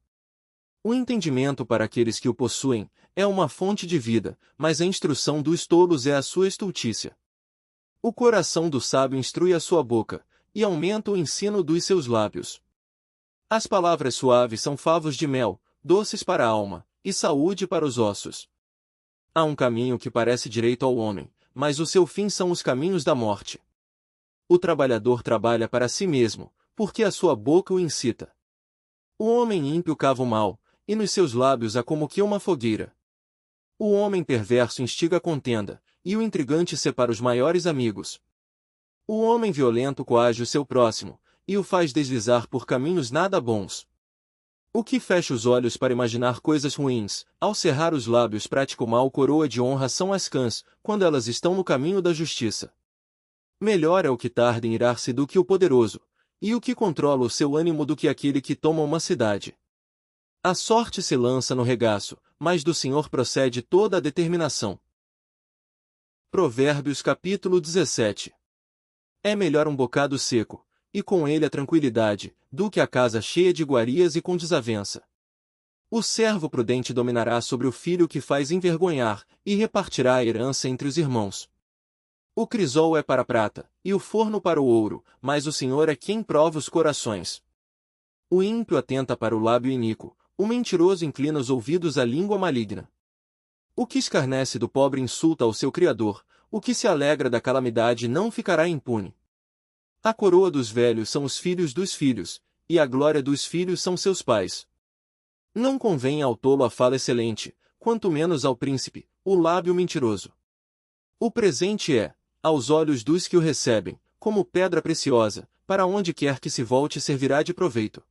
A: O entendimento para aqueles que o possuem é uma fonte de vida, mas a instrução dos tolos é a sua estultícia. O coração do sábio instrui a sua boca, e aumenta o ensino dos seus lábios. As palavras suaves são favos de mel, doces para a alma, e saúde para os ossos. Há um caminho que parece direito ao homem, mas o seu fim são os caminhos da morte. O trabalhador trabalha para si mesmo, porque a sua boca o incita. O homem ímpio cava o mal, e nos seus lábios há como que uma fogueira. O homem perverso instiga a contenda, e o intrigante separa os maiores amigos. O homem violento coage o seu próximo, e o faz deslizar por caminhos nada bons. O que fecha os olhos para imaginar coisas ruins, ao cerrar os lábios pratica o mal. Coroa de honra são as cãs, quando elas estão no caminho da justiça. Melhor é o que tarda em irar-se do que o poderoso, e o que controla o seu ânimo do que aquele que toma uma cidade. A sorte se lança no regaço, mas do Senhor procede toda a determinação. Provérbios capítulo 17. É melhor um bocado seco, e com ele a tranquilidade, do que a casa cheia de iguarias e com desavença. O servo prudente dominará sobre o filho que faz envergonhar, e repartirá a herança entre os irmãos. O crisol é para a prata, e o forno para o ouro, mas o Senhor é quem prova os corações. O ímpio atenta para o lábio iníquo, o mentiroso inclina os ouvidos à língua maligna. O que escarnece do pobre insulta ao seu Criador, o que se alegra da calamidade não ficará impune. A coroa dos velhos são os filhos dos filhos, e a glória dos filhos são seus pais. Não convém ao tolo a fala excelente, quanto menos ao príncipe, o lábio mentiroso. O presente é, aos olhos dos que o recebem, como pedra preciosa, para onde quer que se volte servirá de proveito.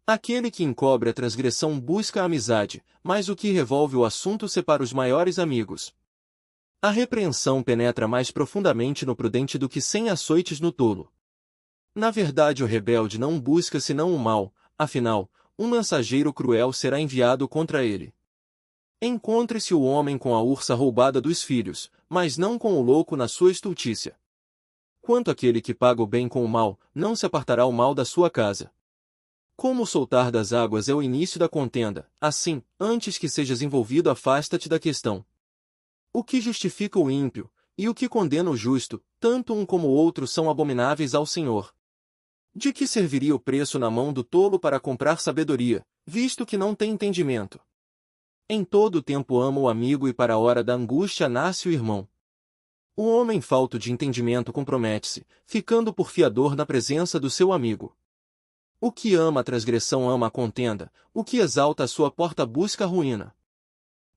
A: Aquele que encobre a transgressão busca a amizade, mas o que revolve o assunto separa os maiores amigos. A repreensão penetra mais profundamente no prudente do que 100 açoites no tolo. Na verdade o rebelde não busca senão o mal, afinal, um mensageiro cruel será enviado contra ele. Encontre-se o homem com a ursa roubada dos filhos, mas não com o louco na sua estultícia. Quanto àquele que paga o bem com o mal, não se apartará o mal da sua casa. Como o soltar das águas é o início da contenda, assim, antes que sejas envolvido afasta-te da questão. O que justifica o ímpio, e o que condena o justo, tanto um como o outro são abomináveis ao Senhor. De que serviria o preço na mão do tolo para comprar sabedoria, visto que não tem entendimento? Em todo o tempo ama o amigo e para a hora da angústia nasce o irmão. O homem falto de entendimento compromete-se, ficando por fiador na presença do seu amigo. O que ama a transgressão ama a contenda, o que exalta a sua porta busca a ruína.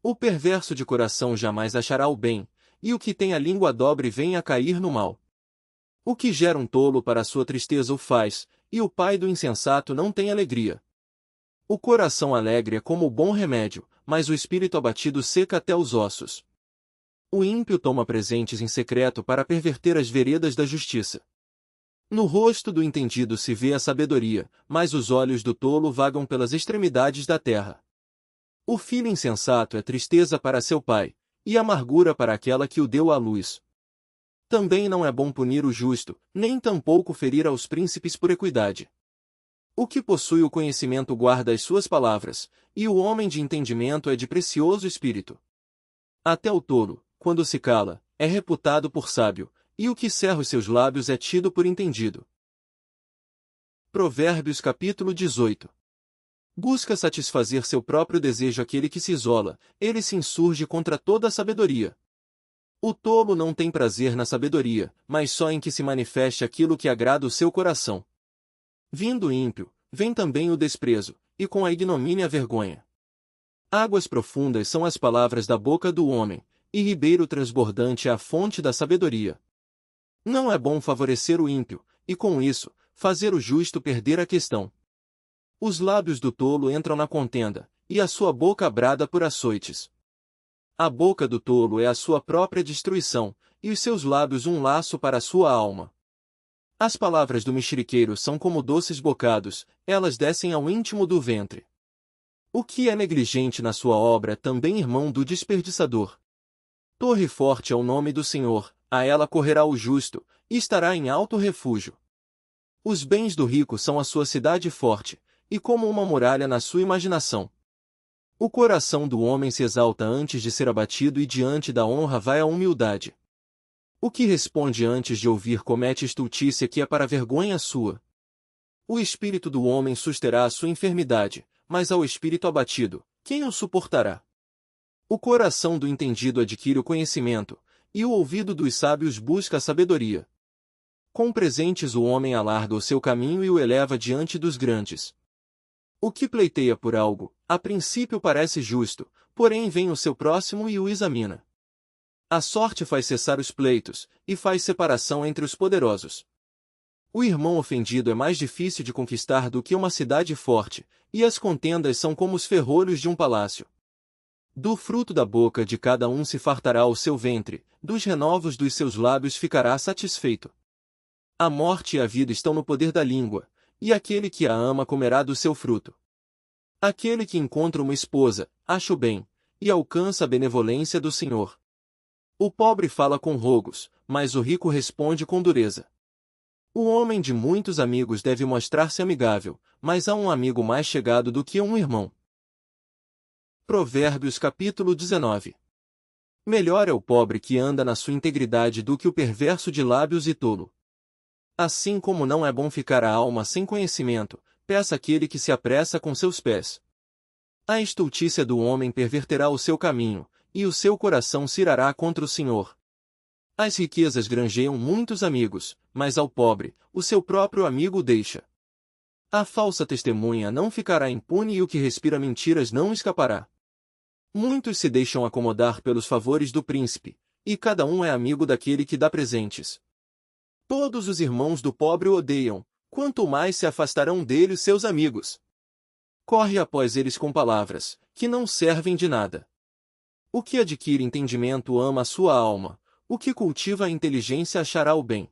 A: O perverso de coração jamais achará o bem, e o que tem a língua dobre vem a cair no mal. O que gera um tolo para a sua tristeza o faz, e o pai do insensato não tem alegria. O coração alegre é como o bom remédio, mas o espírito abatido seca até os ossos. O ímpio toma presentes em secreto para perverter as veredas da justiça. No rosto do entendido se vê a sabedoria, mas os olhos do tolo vagam pelas extremidades da terra. O filho insensato é tristeza para seu pai, e amargura para aquela que o deu à luz. Também não é bom punir o justo, nem tampouco ferir aos príncipes por equidade. O que possui o conhecimento guarda as suas palavras, e o homem de entendimento é de precioso espírito. Até o tolo, quando se cala, é reputado por sábio, e o que cerra os seus lábios é tido por entendido. Provérbios capítulo 18. Busca satisfazer seu próprio desejo aquele que se isola, ele se insurge contra toda a sabedoria. O tolo não tem prazer na sabedoria, mas só em que se manifeste aquilo que agrada o seu coração. Vindo o ímpio, vem também o desprezo, e com a ignomínia a vergonha. Águas profundas são as palavras da boca do homem, e ribeiro transbordante é a fonte da sabedoria. Não é bom favorecer o ímpio, e com isso, fazer o justo perder a questão. Os lábios do tolo entram na contenda, e a sua boca brada por açoites. A boca do tolo é a sua própria destruição, e os seus lábios um laço para a sua alma. As palavras do mexeriqueiro são como doces bocados, elas descem ao íntimo do ventre. O que é negligente na sua obra é também irmão do desperdiçador. Torre forte é o nome do Senhor, a ela correrá o justo, e estará em alto refúgio. Os bens do rico são a sua cidade forte, e como uma muralha na sua imaginação. O coração do homem se exalta antes de ser abatido e diante da honra vai a humildade. O que responde antes de ouvir comete estultícia que é para vergonha sua. O espírito do homem susterá a sua enfermidade, mas ao espírito abatido, quem o suportará? O coração do entendido adquire o conhecimento, e o ouvido dos sábios busca a sabedoria. Com presentes o homem alarga o seu caminho e o eleva diante dos grandes. O que pleiteia por algo, a princípio parece justo, porém vem o seu próximo e o examina. A sorte faz cessar os pleitos, e faz separação entre os poderosos. O irmão ofendido é mais difícil de conquistar do que uma cidade forte, e as contendas são como os ferrolhos de um palácio. Do fruto da boca de cada um se fartará o seu ventre, dos renovos dos seus lábios ficará satisfeito. A morte e a vida estão no poder da língua, e aquele que a ama comerá do seu fruto. Aquele que encontra uma esposa, acha o bem, e alcança a benevolência do Senhor. O pobre fala com rogos, mas o rico responde com dureza. O homem de muitos amigos deve mostrar-se amigável, mas há um amigo mais chegado do que um irmão. Provérbios capítulo 19. Melhor é o pobre que anda na sua integridade do que o perverso de lábios e tolo. Assim como não é bom ficar a alma sem conhecimento, peça aquele que se apressa com seus pés. A estultícia do homem perverterá o seu caminho, e o seu coração se irará contra o Senhor. As riquezas granjeiam muitos amigos, mas ao pobre, o seu próprio amigo o deixa. A falsa testemunha não ficará impune e o que respira mentiras não escapará. Muitos se deixam acomodar pelos favores do príncipe, e cada um é amigo daquele que dá presentes. Todos os irmãos do pobre o odeiam, quanto mais se afastarão dele os seus amigos. Corre após eles com palavras, que não servem de nada. O que adquire entendimento ama a sua alma, o que cultiva a inteligência achará o bem.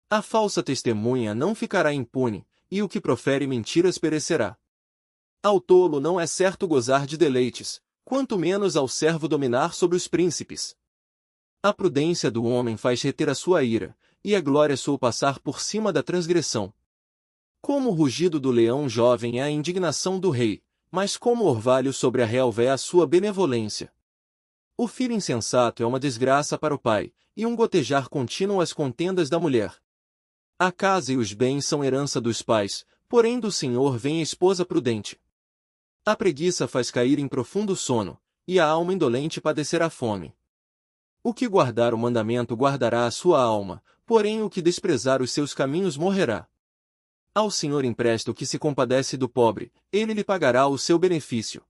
A: A falsa testemunha não ficará impune, e o que profere mentiras perecerá. Ao tolo não é certo gozar de deleites, quanto menos ao servo dominar sobre os príncipes. A prudência do homem faz reter a sua ira, e a glória sua passar por cima da transgressão. Como o rugido do leão jovem é a indignação do rei, mas como o orvalho sobre a relva é a sua benevolência. O filho insensato é uma desgraça para o pai, e um gotejar contínuo às contendas da mulher. A casa e os bens são herança dos pais, porém do Senhor vem a esposa prudente. A preguiça faz cair em profundo sono, e a alma indolente padecerá fome. O que guardar o mandamento guardará a sua alma, porém o que desprezar os seus caminhos morrerá. Ao Senhor empresta o que se compadece do pobre, ele lhe pagará o seu benefício.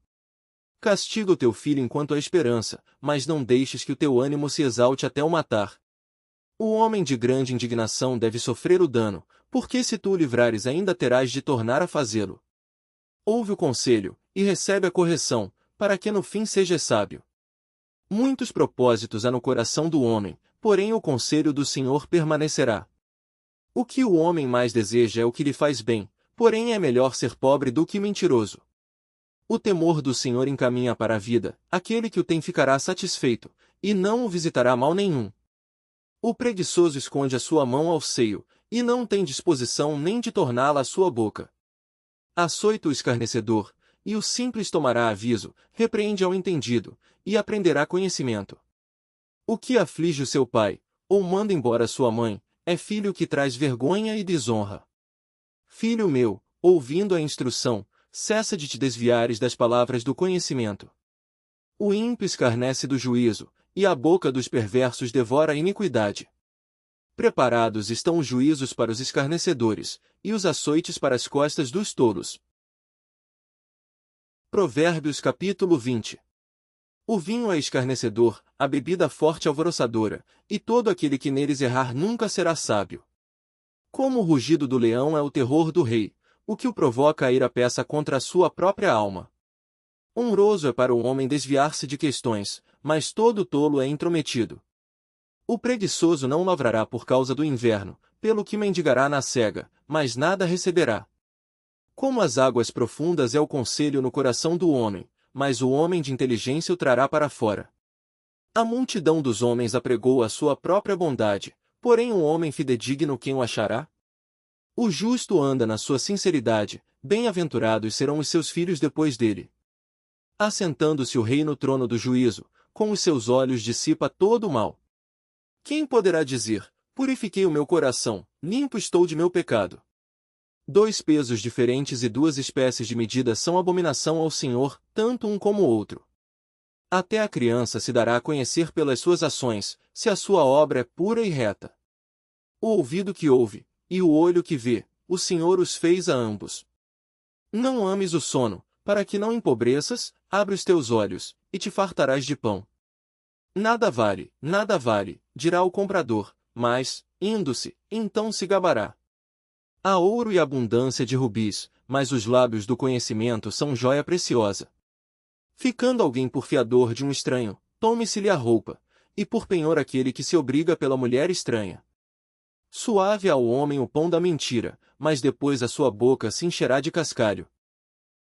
A: Castiga o teu filho enquanto há esperança, mas não deixes que o teu ânimo se exalte até o matar. O homem de grande indignação deve sofrer o dano, porque se tu o livrares ainda terás de tornar a fazê-lo. Ouve o conselho, e recebe a correção, para que no fim sejas sábio. Muitos propósitos há no coração do homem, porém o conselho do Senhor permanecerá. O que o homem mais deseja é o que lhe faz bem, porém é melhor ser pobre do que mentiroso. O temor do Senhor encaminha para a vida, aquele que o tem ficará satisfeito, e não o visitará mal nenhum. O preguiçoso esconde a sua mão ao seio, e não tem disposição nem de torná-la à sua boca. Açoita o escarnecedor, e o simples tomará aviso, repreende ao entendido, e aprenderá conhecimento. O que aflige o seu pai, ou manda embora sua mãe, é filho que traz vergonha e desonra. Filho meu, ouvindo a instrução, cessa de te desviares das palavras do conhecimento. O ímpio escarnece do juízo, e a boca dos perversos devora a iniquidade. Preparados estão os juízos para os escarnecedores, e os açoites para as costas dos tolos. Provérbios capítulo 20. O vinho é escarnecedor, a bebida forte alvoroçadora, e todo aquele que neles errar nunca será sábio. Como o rugido do leão é o terror do rei, o que o provoca a ir a peça contra a sua própria alma. Honroso é para o homem desviar-se de questões, mas todo tolo é intrometido. O preguiçoso não lavrará por causa do inverno, pelo que mendigará na cega, mas nada receberá. Como as águas profundas é o conselho no coração do homem, mas o homem de inteligência o trará para fora. A multidão dos homens apregou a sua própria bondade, porém um homem fidedigno quem o achará? O justo anda na sua sinceridade, bem-aventurados serão os seus filhos depois dele. Assentando-se o rei no trono do juízo, com os seus olhos dissipa todo o mal. Quem poderá dizer, purifiquei o meu coração, limpo estou de meu pecado? 2 pesos diferentes e 2 espécies de medida são abominação ao Senhor, tanto um como o outro. Até a criança se dará a conhecer pelas suas ações, se a sua obra é pura e reta. O ouvido que ouve, e o olho que vê, o Senhor os fez a ambos. Não ames o sono, para que não empobreças, abre os teus olhos, e te fartarás de pão. Nada vale, dirá o comprador, mas, indo-se, então se gabará. Há ouro e abundância de rubis, mas os lábios do conhecimento são joia preciosa. Ficando alguém por fiador de um estranho, tome-se-lhe a roupa, e por penhor aquele que se obriga pela mulher estranha. Suave ao homem o pão da mentira, mas depois a sua boca se encherá de cascalho.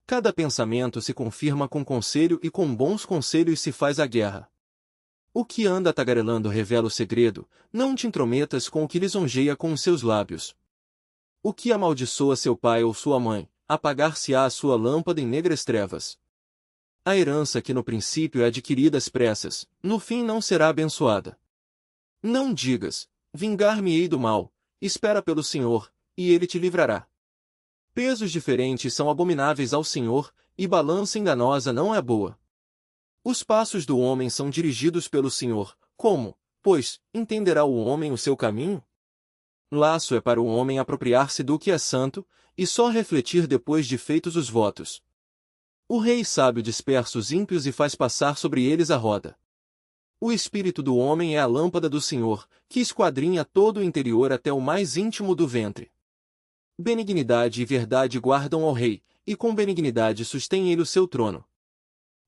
A: Cada pensamento se confirma com conselho e com bons conselhos se faz a guerra. O que anda tagarelando revela o segredo, não te intrometas com o que lisonjeia com os seus lábios. O que amaldiçoa seu pai ou sua mãe, apagar-se-á a sua lâmpada em negras trevas. A herança que no princípio é adquirida às pressas, no fim não será abençoada. Não digas, vingar-me-ei do mal, espera pelo Senhor, e ele te livrará. Pesos diferentes são abomináveis ao Senhor, e balança enganosa não é boa. Os passos do homem são dirigidos pelo Senhor, como, pois, entenderá o homem o seu caminho? Laço é para o homem apropriar-se do que é santo, e só refletir depois de feitos os votos. O rei sábio dispersa os ímpios e faz passar sobre eles a roda. O espírito do homem é a lâmpada do Senhor, que esquadrinha todo o interior até o mais íntimo do ventre. Benignidade e verdade guardam ao rei, e com benignidade sustém ele o seu trono.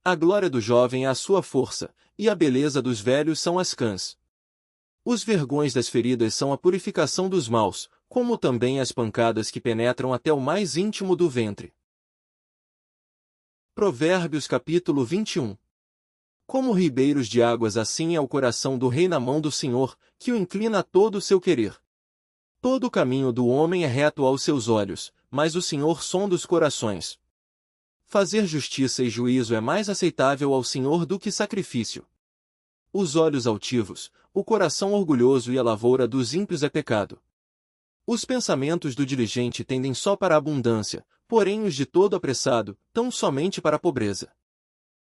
A: A glória do jovem é a sua força, e a beleza dos velhos são as cãs. Os vergões das feridas são a purificação dos maus, como também as pancadas que penetram até o mais íntimo do ventre. Provérbios capítulo 21. Como ribeiros de águas, assim é o coração do rei na mão do Senhor, que o inclina a todo o seu querer. Todo o caminho do homem é reto aos seus olhos, mas o Senhor sonda os corações. Fazer justiça e juízo é mais aceitável ao Senhor do que sacrifício. Os olhos altivos, o coração orgulhoso e a lavoura dos ímpios é pecado. Os pensamentos do diligente tendem só para a abundância, porém os de todo apressado, tão somente para a pobreza.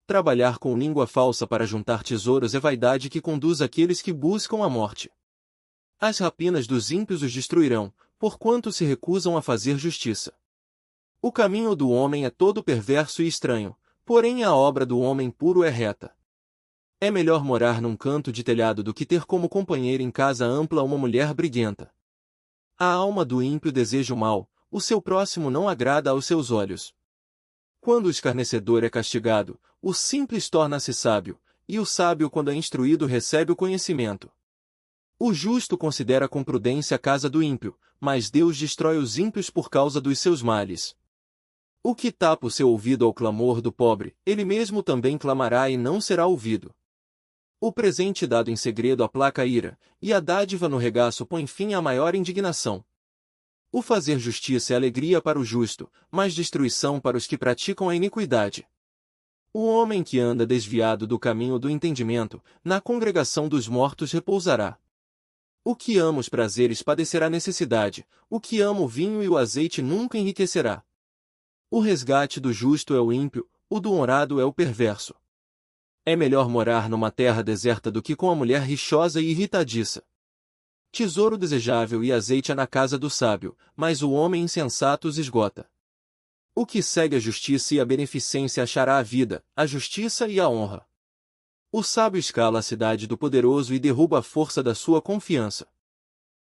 A: Trabalhar com língua falsa para juntar tesouros é vaidade que conduz aqueles que buscam a morte. As rapinas dos ímpios os destruirão, porquanto se recusam a fazer justiça. O caminho do homem é todo perverso e estranho, porém a obra do homem puro é reta. É melhor morar num canto de telhado do que ter como companheira em casa ampla uma mulher briguenta. A alma do ímpio deseja o mal, o seu próximo não agrada aos seus olhos. Quando o escarnecedor é castigado, o simples torna-se sábio, e o sábio, quando é instruído, recebe o conhecimento. O justo considera com prudência a casa do ímpio, mas Deus destrói os ímpios por causa dos seus males. O que tapa o seu ouvido ao clamor do pobre, ele mesmo também clamará e não será ouvido. O presente dado em segredo aplaca a ira, e a dádiva no regaço põe fim à maior indignação. O fazer justiça é alegria para o justo, mas destruição para os que praticam a iniquidade. O homem que anda desviado do caminho do entendimento, na congregação dos mortos repousará. O que ama os prazeres padecerá necessidade, o que ama o vinho e o azeite nunca enriquecerá. O resgate do justo é o ímpio, o do honrado é o perverso. É melhor morar numa terra deserta do que com a mulher rixosa e irritadiça. Tesouro desejável e azeite há na casa do sábio, mas o homem insensato os esgota. O que segue a justiça e a beneficência achará a vida, a justiça e a honra. O sábio escala a cidade do poderoso e derruba a força da sua confiança.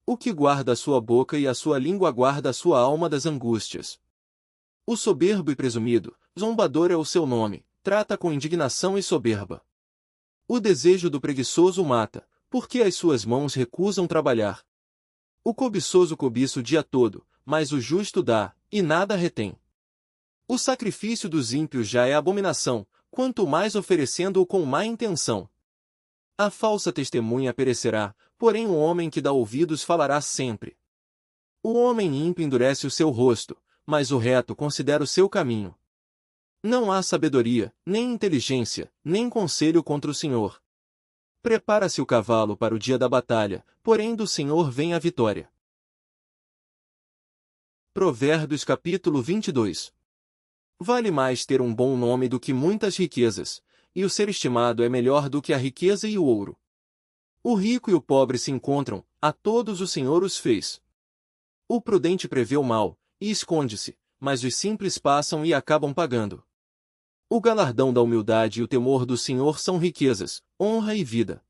A: O que guarda a sua boca e a sua língua guarda a sua alma das angústias. O soberbo e presumido, zombador é o seu nome, trata com indignação e soberba. O desejo do preguiçoso o mata, porque as suas mãos recusam trabalhar. O cobiçoso cobiça o dia todo, mas o justo dá, e nada retém. O sacrifício dos ímpios já é abominação, quanto mais oferecendo-o com má intenção. A falsa testemunha perecerá, porém o homem que dá ouvidos falará sempre. O homem ímpio endurece o seu rosto, mas o reto considera o seu caminho. Não há sabedoria, nem inteligência, nem conselho contra o Senhor. Prepara-se o cavalo para o dia da batalha, porém do Senhor vem a vitória. Provérbios capítulo 22. Vale mais ter um bom nome do que muitas riquezas, e o ser estimado é melhor do que a riqueza e o ouro. O rico e o pobre se encontram, a todos o Senhor os fez. O prudente prevê o mal, e esconde-se, mas os simples passam e acabam pagando. O galardão da humildade e o temor do Senhor são riquezas, honra e vida.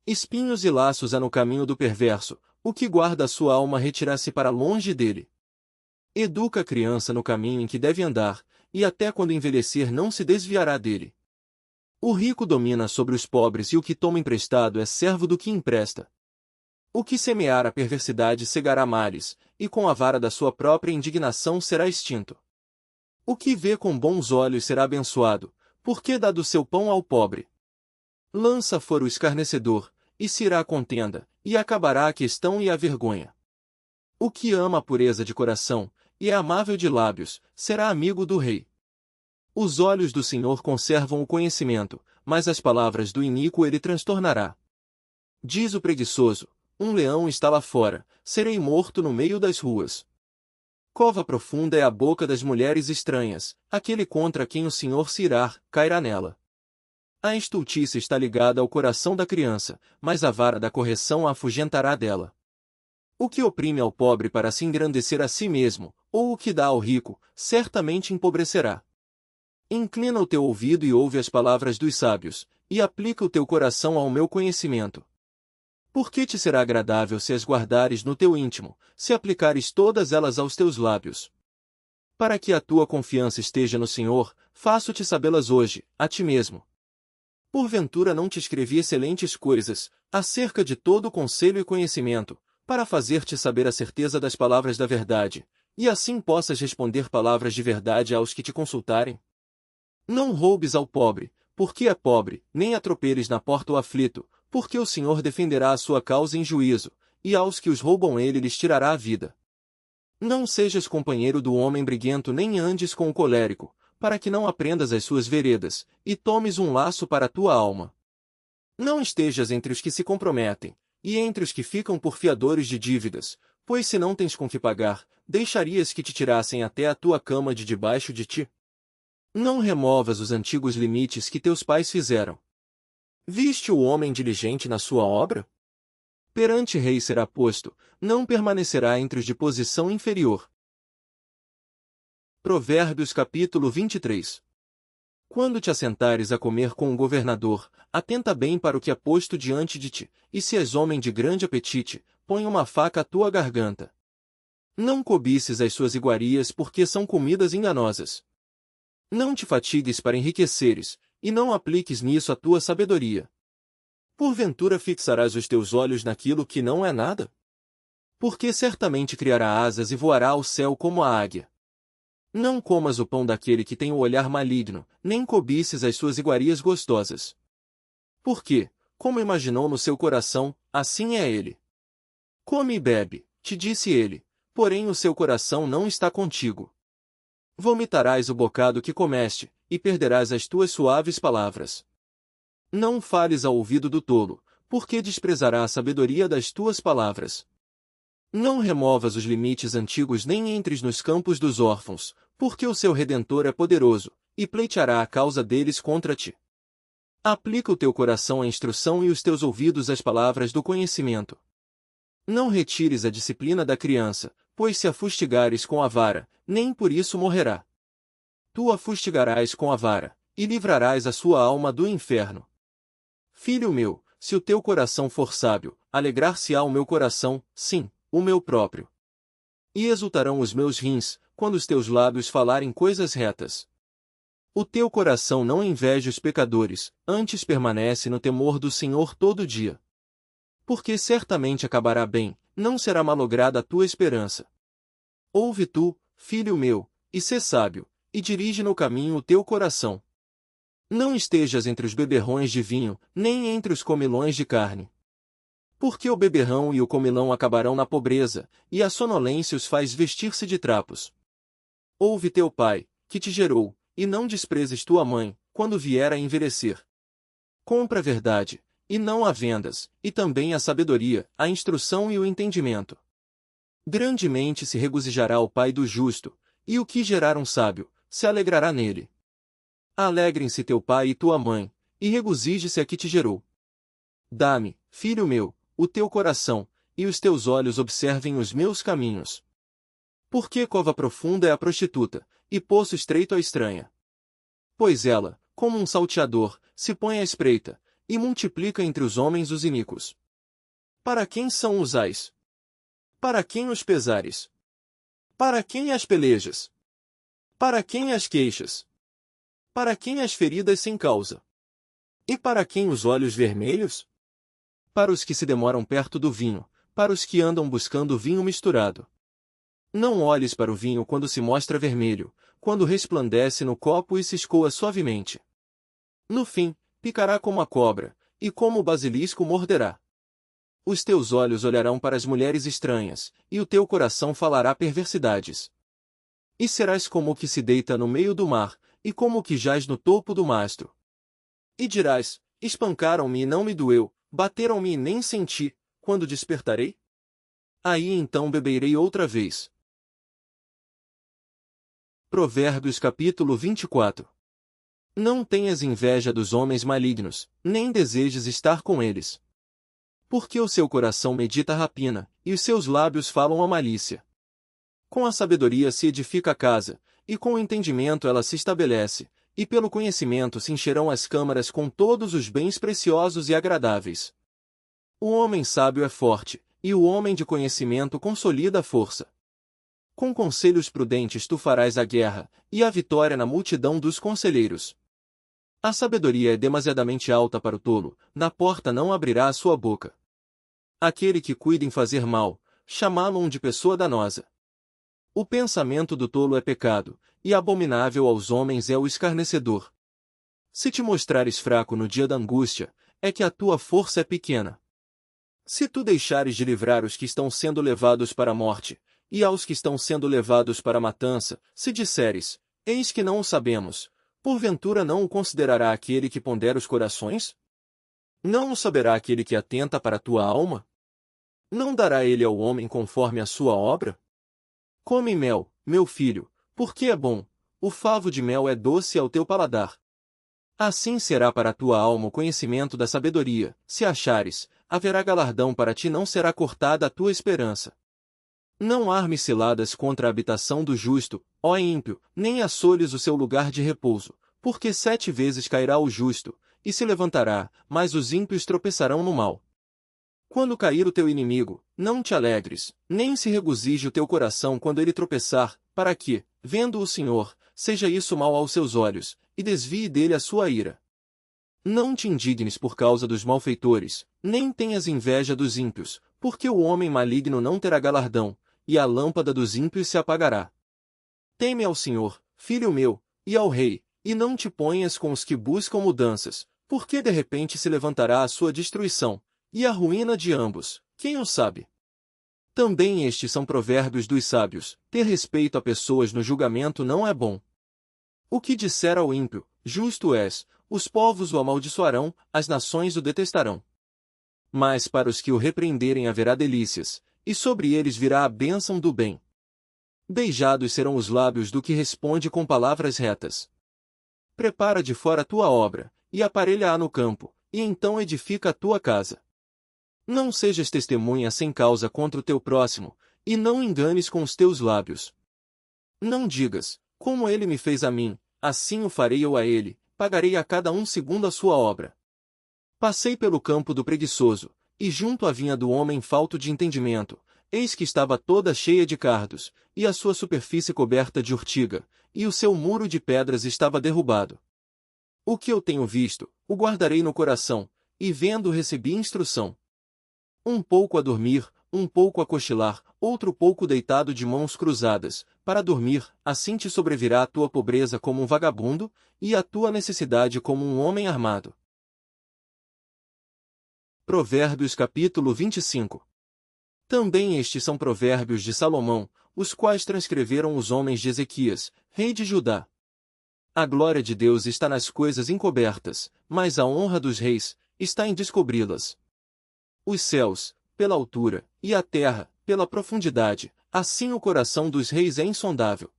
A: Espinhos e laços há no caminho do perverso, o que guarda a sua alma retira-se para longe dele. Educa a criança no caminho em que deve andar, e até quando envelhecer não se desviará dele. O rico domina sobre os pobres e o que toma emprestado é servo do que empresta. O que semear a perversidade cegará males, e com a vara da sua própria indignação será extinto. O que vê com bons olhos será abençoado, porque dá do seu pão ao pobre. Lança fora o escarnecedor, e se irá a contenda, e acabará a questão e a vergonha. O que ama a pureza de coração, e é amável de lábios, será amigo do rei. Os olhos do Senhor conservam o conhecimento, mas as palavras do iníquo ele transtornará. Diz o preguiçoso: um leão está lá fora, serei morto no meio das ruas. Cova profunda é a boca das mulheres estranhas, aquele contra quem o Senhor se irá, cairá nela. A estultice está ligada ao coração da criança, mas a vara da correção a afugentará dela. O que oprime ao pobre para se engrandecer a si mesmo, ou o que dá ao rico, certamente empobrecerá. Inclina o teu ouvido e ouve as palavras dos sábios, e aplica o teu coração ao meu conhecimento. Porque te será agradável se as guardares no teu íntimo, se aplicares todas elas aos teus lábios. Para que a tua confiança esteja no Senhor, faço-te sabê-las hoje, a ti mesmo. Porventura não te escrevi excelentes coisas, acerca de todo o conselho e conhecimento, para fazer-te saber a certeza das palavras da verdade, e assim possas responder palavras de verdade aos que te consultarem? Não roubes ao pobre, porque é pobre, nem atropeles na porta o aflito, porque o Senhor defenderá a sua causa em juízo, e aos que os roubam ele lhes tirará a vida. Não sejas companheiro do homem briguento nem andes com o colérico, para que não aprendas as suas veredas, e tomes um laço para a tua alma. Não estejas entre os que se comprometem, e entre os que ficam por fiadores de dívidas, pois se não tens com que pagar, deixarias que te tirassem até a tua cama de debaixo de ti? Não removas os antigos limites que teus pais fizeram. Viste o homem diligente na sua obra? Perante rei será posto, não permanecerá entre os de posição inferior. Provérbios capítulo 23. Quando te assentares a comer com o governador, atenta bem para o que é posto diante de ti, e se és homem de grande apetite, põe uma faca à tua garganta. Não cobices as suas iguarias porque são comidas enganosas. Não te fatigues para enriqueceres, e não apliques nisso a tua sabedoria. Porventura fixarás os teus olhos naquilo que não é nada? Porque certamente criará asas e voará ao céu como a águia. Não comas o pão daquele que tem o olhar maligno, nem cobices as suas iguarias gostosas. Porque, como imaginou no seu coração, assim é ele. Come e bebe, te disse ele, porém o seu coração não está contigo. Vomitarás o bocado que comeste, e perderás as tuas suaves palavras. Não fales ao ouvido do tolo, porque desprezará a sabedoria das tuas palavras. Não removas os limites antigos nem entres nos campos dos órfãos, porque o seu Redentor é poderoso, e pleiteará a causa deles contra ti. Aplica o teu coração à instrução e os teus ouvidos às palavras do conhecimento. Não retires a disciplina da criança, pois se a fustigares com a vara, nem por isso morrerá. Tu a fustigarás com a vara, e livrarás a sua alma do inferno. Filho meu, se o teu coração for sábio, alegrar-se-á o meu coração, sim, o meu próprio. E exultarão os meus rins, quando os teus lábios falarem coisas retas. O teu coração não inveja os pecadores, antes permanece no temor do Senhor todo dia. Porque certamente acabará bem, não será malograda a tua esperança. Ouve tu, filho meu, e sê sábio, e dirige no caminho o teu coração. Não estejas entre os beberrões de vinho, nem entre os comilões de carne. Porque o beberrão e o comilão acabarão na pobreza, e a sonolência os faz vestir-se de trapos. Ouve teu pai, que te gerou, e não desprezes tua mãe, quando vier a envelhecer. Compra a verdade, e não a vendas, e também a sabedoria, a instrução e o entendimento. Grandemente se regozijará o pai do justo, e o que gerar um sábio, se alegrará nele. Alegrem-se teu pai e tua mãe, e regozije-se a que te gerou. Dá-me, filho meu, o teu coração, e os teus olhos observem os meus caminhos. Porque cova profunda é a prostituta, e poço estreito a estranha. Pois ela, como um salteador, se põe à espreita, e multiplica entre os homens os iníquos. Para quem são os ais? Para quem os pesares? Para quem as pelejas? Para quem as queixas? Para quem as feridas sem causa? E para quem os olhos vermelhos? Para os que se demoram perto do vinho, para os que andam buscando vinho misturado. Não olhes para o vinho quando se mostra vermelho, quando resplandece no copo e se escoa suavemente. No fim, picará como a cobra, e como o basilisco morderá. Os teus olhos olharão para as mulheres estranhas, e o teu coração falará perversidades. E serás como o que se deita no meio do mar, e como o que jaz no topo do mastro. E dirás, espancaram-me e não me doeu, bateram-me e nem senti, quando despertarei? Aí então beberei outra vez. Provérbios capítulo 24. Não tenhas inveja dos homens malignos, nem desejes estar com eles. Porque o seu coração medita a rapina, e os seus lábios falam a malícia. Com a sabedoria se edifica a casa, e com o entendimento ela se estabelece, e pelo conhecimento se encherão as câmaras com todos os bens preciosos e agradáveis. O homem sábio é forte, e o homem de conhecimento consolida a força. Com conselhos prudentes tu farás a guerra, e a vitória na multidão dos conselheiros. A sabedoria é demasiadamente alta para o tolo, na porta não abrirá a sua boca. Aquele que cuida em fazer mal, chamá-lo de pessoa danosa. O pensamento do tolo é pecado, e abominável aos homens é o escarnecedor. Se te mostrares fraco no dia da angústia, é que a tua força é pequena. Se tu deixares de livrar os que estão sendo levados para a morte, e aos que estão sendo levados para a matança, se disseres, eis que não o sabemos, porventura não o considerará aquele que pondera os corações? Não o saberá aquele que atenta para a tua alma? Não dará ele ao homem conforme a sua obra? Come mel, meu filho, porque é bom, o favo de mel é doce ao teu paladar. Assim será para a tua alma o conhecimento da sabedoria, se achares, haverá galardão para ti, não será cortada a tua esperança. Não armes ciladas contra a habitação do justo, ó ímpio, nem assoles o seu lugar de repouso, porque 7 vezes cairá o justo, e se levantará, mas os ímpios tropeçarão no mal. Quando cair o teu inimigo, não te alegres, nem se regozije o teu coração quando ele tropeçar, para que, vendo o Senhor, seja isso mal aos seus olhos, e desvie dele a sua ira. Não te indignes por causa dos malfeitores, nem tenhas inveja dos ímpios, porque o homem maligno não terá galardão, e a lâmpada dos ímpios se apagará. Teme ao Senhor, filho meu, e ao rei, e não te ponhas com os que buscam mudanças, porque de repente se levantará a sua destruição, e a ruína de ambos, quem o sabe? Também estes são provérbios dos sábios, ter respeito a pessoas no julgamento não é bom. O que disser ao ímpio, justo és, os povos o amaldiçoarão, as nações o detestarão. Mas para os que o repreenderem haverá delícias, e sobre eles virá a bênção do bem. Beijados serão os lábios do que responde com palavras retas. Prepara de fora a tua obra, e aparelha-a no campo, e então edifica a tua casa. Não sejas testemunha sem causa contra o teu próximo, e não enganes com os teus lábios. Não digas, como ele me fez a mim, assim o farei eu a ele, pagarei a cada um segundo a sua obra. Passei pelo campo do preguiçoso, e junto à vinha do homem falto de entendimento, eis que estava toda cheia de cardos, e a sua superfície coberta de urtiga, e o seu muro de pedras estava derrubado. O que eu tenho visto, o guardarei no coração, e vendo recebi instrução. Um pouco a dormir, um pouco a cochilar, outro pouco deitado de mãos cruzadas, para dormir, assim te sobrevirá a tua pobreza como um vagabundo, e a tua necessidade como um homem armado. Provérbios capítulo 25. Também estes são provérbios de Salomão, os quais transcreveram os homens de Ezequias, rei de Judá. A glória de Deus está nas coisas encobertas, mas a honra dos reis está em descobri-las. Os céus, pela altura, e a terra, pela profundidade, assim o coração dos reis é insondável.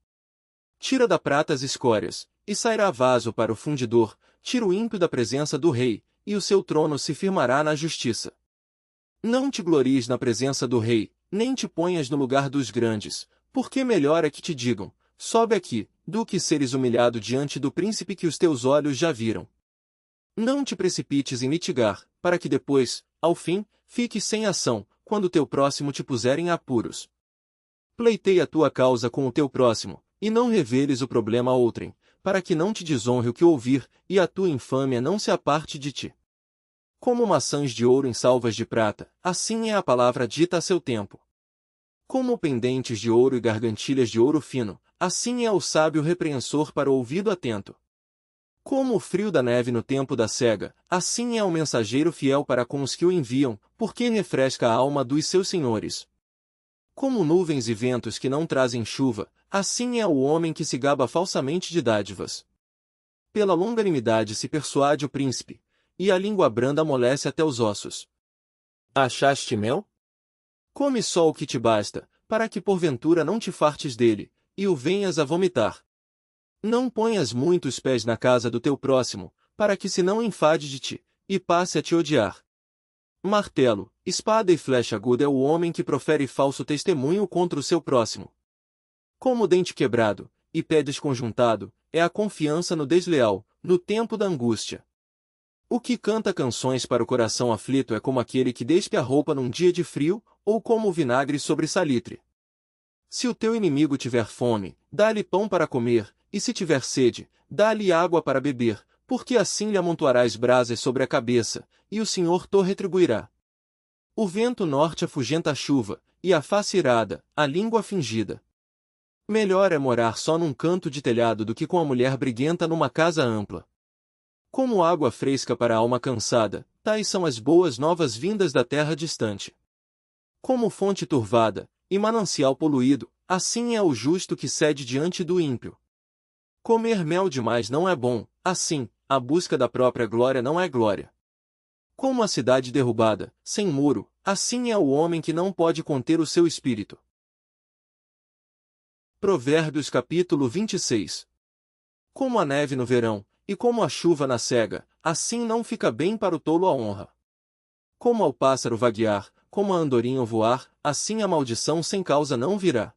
A: Tira da prata as escórias, e sairá vaso para o fundidor, tira o ímpio da presença do rei, e o seu trono se firmará na justiça. Não te glories na presença do rei, nem te ponhas no lugar dos grandes, porque melhor é que te digam, sobe aqui, do que seres humilhado diante do príncipe que os teus olhos já viram. Não te precipites em litigar, para que depois, ao fim, fiques sem ação, quando teu próximo te puser em apuros. Pleiteia a tua causa com o teu próximo, e não reveles o problema a outrem, para que não te desonre o que ouvir, e a tua infâmia não se aparte de ti. Como maçãs de ouro em salvas de prata, assim é a palavra dita a seu tempo. Como pendentes de ouro e gargantilhas de ouro fino, assim é o sábio repreensor para o ouvido atento. Como o frio da neve no tempo da cega, assim é o mensageiro fiel para com os que o enviam, porque refresca a alma dos seus senhores. Como nuvens e ventos que não trazem chuva, assim é o homem que se gaba falsamente de dádivas. Pela longanimidade se persuade o príncipe, e a língua branda amolece até os ossos. Achaste mel? Come só o que te basta, para que porventura não te fartes dele, e o venhas a vomitar. Não ponhas muitos pés na casa do teu próximo, para que se não enfade de ti, e passe a te odiar. Martelo, espada e flecha aguda é o homem que profere falso testemunho contra o seu próximo. Como dente quebrado, e pé desconjuntado, é a confiança no desleal, no tempo da angústia. O que canta canções para o coração aflito é como aquele que despe a roupa num dia de frio, ou como o vinagre sobre salitre. Se o teu inimigo tiver fome, dá-lhe pão para comer, e se tiver sede, dá-lhe água para beber, porque assim lhe amontoarás brasas sobre a cabeça, e o Senhor te retribuirá. O vento norte afugenta a chuva, e a face irada, a língua fingida. Melhor é morar só num canto de telhado do que com a mulher briguenta numa casa ampla. Como água fresca para a alma cansada, tais são as boas novas vindas da terra distante. Como fonte turvada, e manancial poluído, assim é o justo que cede diante do ímpio. Comer mel demais não é bom, assim, a busca da própria glória não é glória. Como a cidade derrubada, sem muro, assim é o homem que não pode conter o seu espírito. Provérbios capítulo 26. Como a neve no verão, e como a chuva na cega, assim não fica bem para o tolo a honra. Como ao pássaro vaguear, como a andorinha voar, assim a maldição sem causa não virá.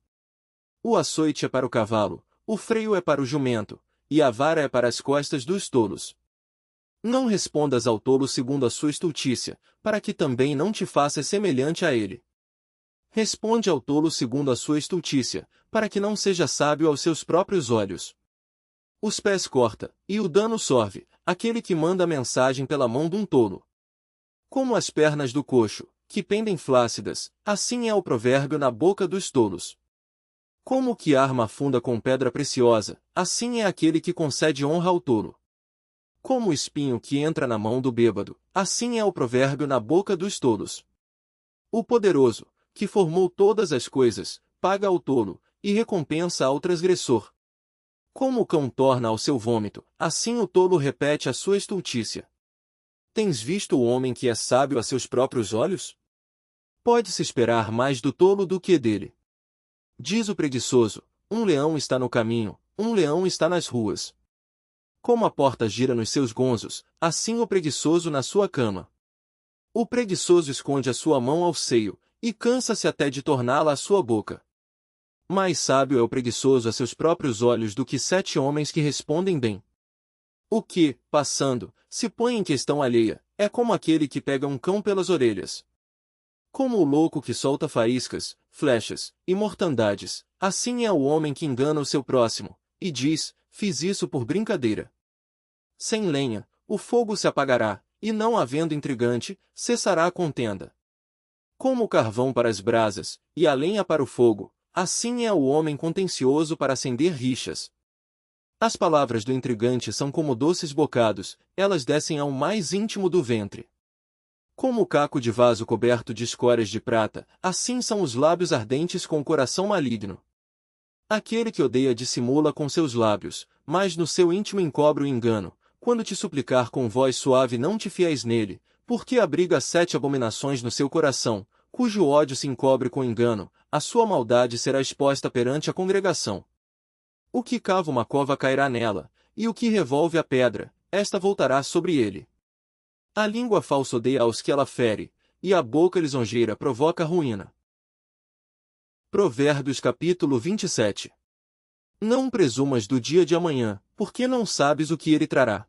A: O açoite é para o cavalo, o freio é para o jumento, e a vara é para as costas dos tolos. Não respondas ao tolo segundo a sua estultícia, para que também não te faças semelhante a ele. Responde ao tolo segundo a sua estultícia, para que não seja sábio aos seus próprios olhos. Os pés corta, e o dano sorve, aquele que manda a mensagem pela mão de um tolo. Como as pernas do coxo, que pendem flácidas, assim é o provérbio na boca dos tolos. Como o que arma afunda com pedra preciosa, assim é aquele que concede honra ao tolo. Como o espinho que entra na mão do bêbado, assim é o provérbio na boca dos tolos. O poderoso, que formou todas as coisas, paga ao tolo, e recompensa ao transgressor. Como o cão torna ao seu vômito, assim o tolo repete a sua estultícia. Tens visto o homem que é sábio a seus próprios olhos? Pode-se esperar mais do tolo do que dele. Diz o preguiçoso, um leão está no caminho, um leão está nas ruas. Como a porta gira nos seus gonzos, assim o preguiçoso na sua cama. O preguiçoso esconde a sua mão ao seio, e cansa-se até de torná-la à sua boca. Mais sábio é o preguiçoso a seus próprios olhos do que 7 homens que respondem bem. O que, passando, se põe em questão alheia, é como aquele que pega um cão pelas orelhas. Como o louco que solta faíscas, flechas e mortandades, assim é o homem que engana o seu próximo, e diz, fiz isso por brincadeira. Sem lenha, o fogo se apagará, e não havendo intrigante, cessará a contenda. Como o carvão para as brasas, e a lenha para o fogo, assim é o homem contencioso para acender rixas. As palavras do intrigante são como doces bocados, elas descem ao mais íntimo do ventre. Como o caco de vaso coberto de escórias de prata, assim são os lábios ardentes com o coração maligno. Aquele que odeia dissimula com seus lábios, mas no seu íntimo encobre o engano. Quando te suplicar com voz suave não te fiéis nele, porque abriga 7 abominações no seu coração, cujo ódio se encobre com engano, a sua maldade será exposta perante a congregação. O que cava uma cova cairá nela, e o que revolve a pedra, esta voltará sobre ele. A língua falsa odeia aos que ela fere, e a boca lisonjeira provoca ruína. Provérbios capítulo 27. Não presumas do dia de amanhã, porque não sabes o que ele trará.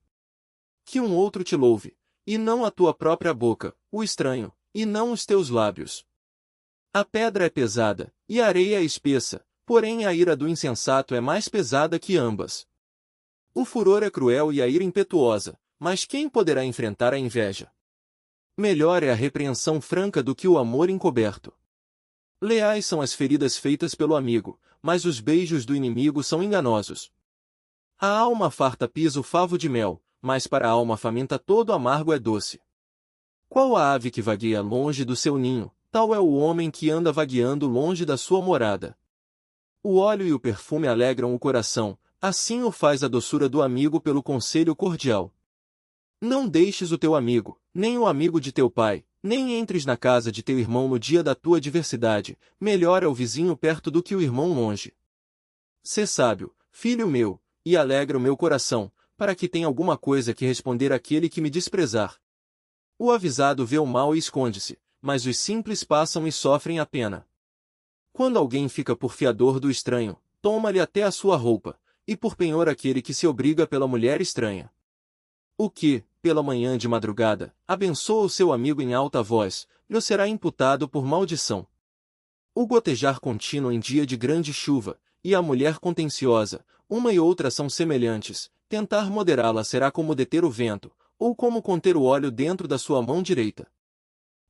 A: Que um outro te louve, e não a tua própria boca, o estranho, e não os teus lábios. A pedra é pesada, e a areia é espessa, porém a ira do insensato é mais pesada que ambas. O furor é cruel e a ira impetuosa, mas quem poderá enfrentar a inveja? Melhor é a repreensão franca do que o amor encoberto. Leais são as feridas feitas pelo amigo, mas os beijos do inimigo são enganosos. A alma farta pisa o favo de mel, mas para a alma faminta todo amargo é doce. Qual a ave que vagueia longe do seu ninho, tal é o homem que anda vagueando longe da sua morada. O óleo e o perfume alegram o coração, assim o faz a doçura do amigo pelo conselho cordial. Não deixes o teu amigo, nem o amigo de teu pai, nem entres na casa de teu irmão no dia da tua adversidade, melhor é o vizinho perto do que o irmão longe. Sê sábio, filho meu, e alegra o meu coração, para que tenha alguma coisa que responder àquele que me desprezar. O avisado vê o mal e esconde-se, mas os simples passam e sofrem a pena. Quando alguém fica por fiador do estranho, toma-lhe até a sua roupa, e por penhor aquele que se obriga pela mulher estranha. O que, pela manhã de madrugada, abençoa o seu amigo em alta voz, lhe será imputado por maldição. O gotejar contínuo em dia de grande chuva, e a mulher contenciosa, uma e outra são semelhantes, tentar moderá-la será como deter o vento, ou como conter o óleo dentro da sua mão direita.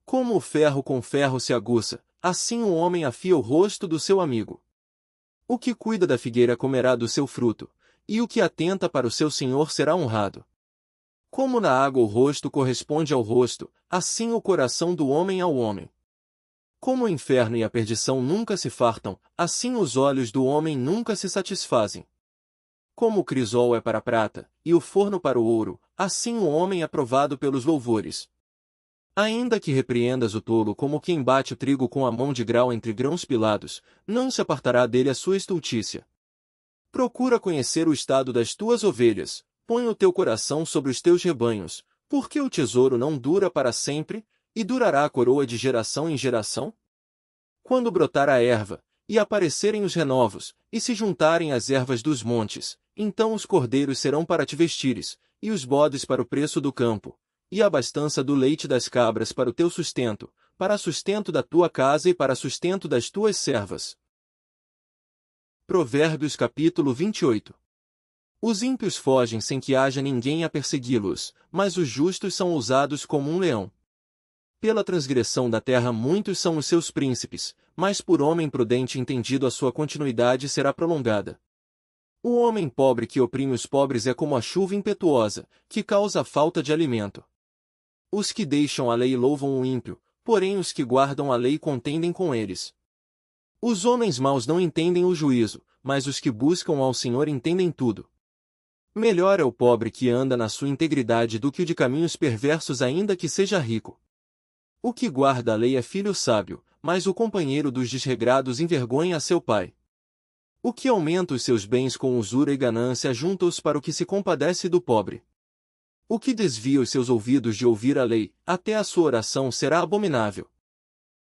A: Como o ferro com ferro se aguça, assim o homem afia o rosto do seu amigo. O que cuida da figueira comerá do seu fruto, e o que atenta para o seu senhor será honrado. Como na água o rosto corresponde ao rosto, assim o coração do homem ao homem. Como o inferno e a perdição nunca se fartam, assim os olhos do homem nunca se satisfazem. Como o crisol é para a prata, e o forno para o ouro, assim o homem é provado pelos louvores. Ainda que repreendas o tolo como quem bate o trigo com a mão de grau entre grãos pilados, não se apartará dele a sua estultícia. Procura conhecer o estado das tuas ovelhas, põe o teu coração sobre os teus rebanhos, porque o tesouro não dura para sempre, e durará a coroa de geração em geração? Quando brotar a erva, e aparecerem os renovos, e se juntarem as ervas dos montes, então os cordeiros serão para te vestires, e os bodes para o preço do campo, e a abastança do leite das cabras para o teu sustento, para sustento da tua casa e para sustento das tuas servas. Provérbios capítulo 28. Os ímpios fogem sem que haja ninguém a persegui-los, mas os justos são ousados como um leão. Pela transgressão da terra muitos são os seus príncipes, mas por homem prudente entendido a sua continuidade será prolongada. O homem pobre que oprime os pobres é como a chuva impetuosa, que causa a falta de alimento. Os que deixam a lei louvam o ímpio, porém os que guardam a lei contendem com eles. Os homens maus não entendem o juízo, mas os que buscam ao Senhor entendem tudo. Melhor é o pobre que anda na sua integridade do que o de caminhos perversos ainda que seja rico. O que guarda a lei é filho sábio, mas o companheiro dos desregrados envergonha a seu pai. O que aumenta os seus bens com usura e ganância junta-os para o que se compadece do pobre. O que desvia os seus ouvidos de ouvir a lei, até a sua oração será abominável.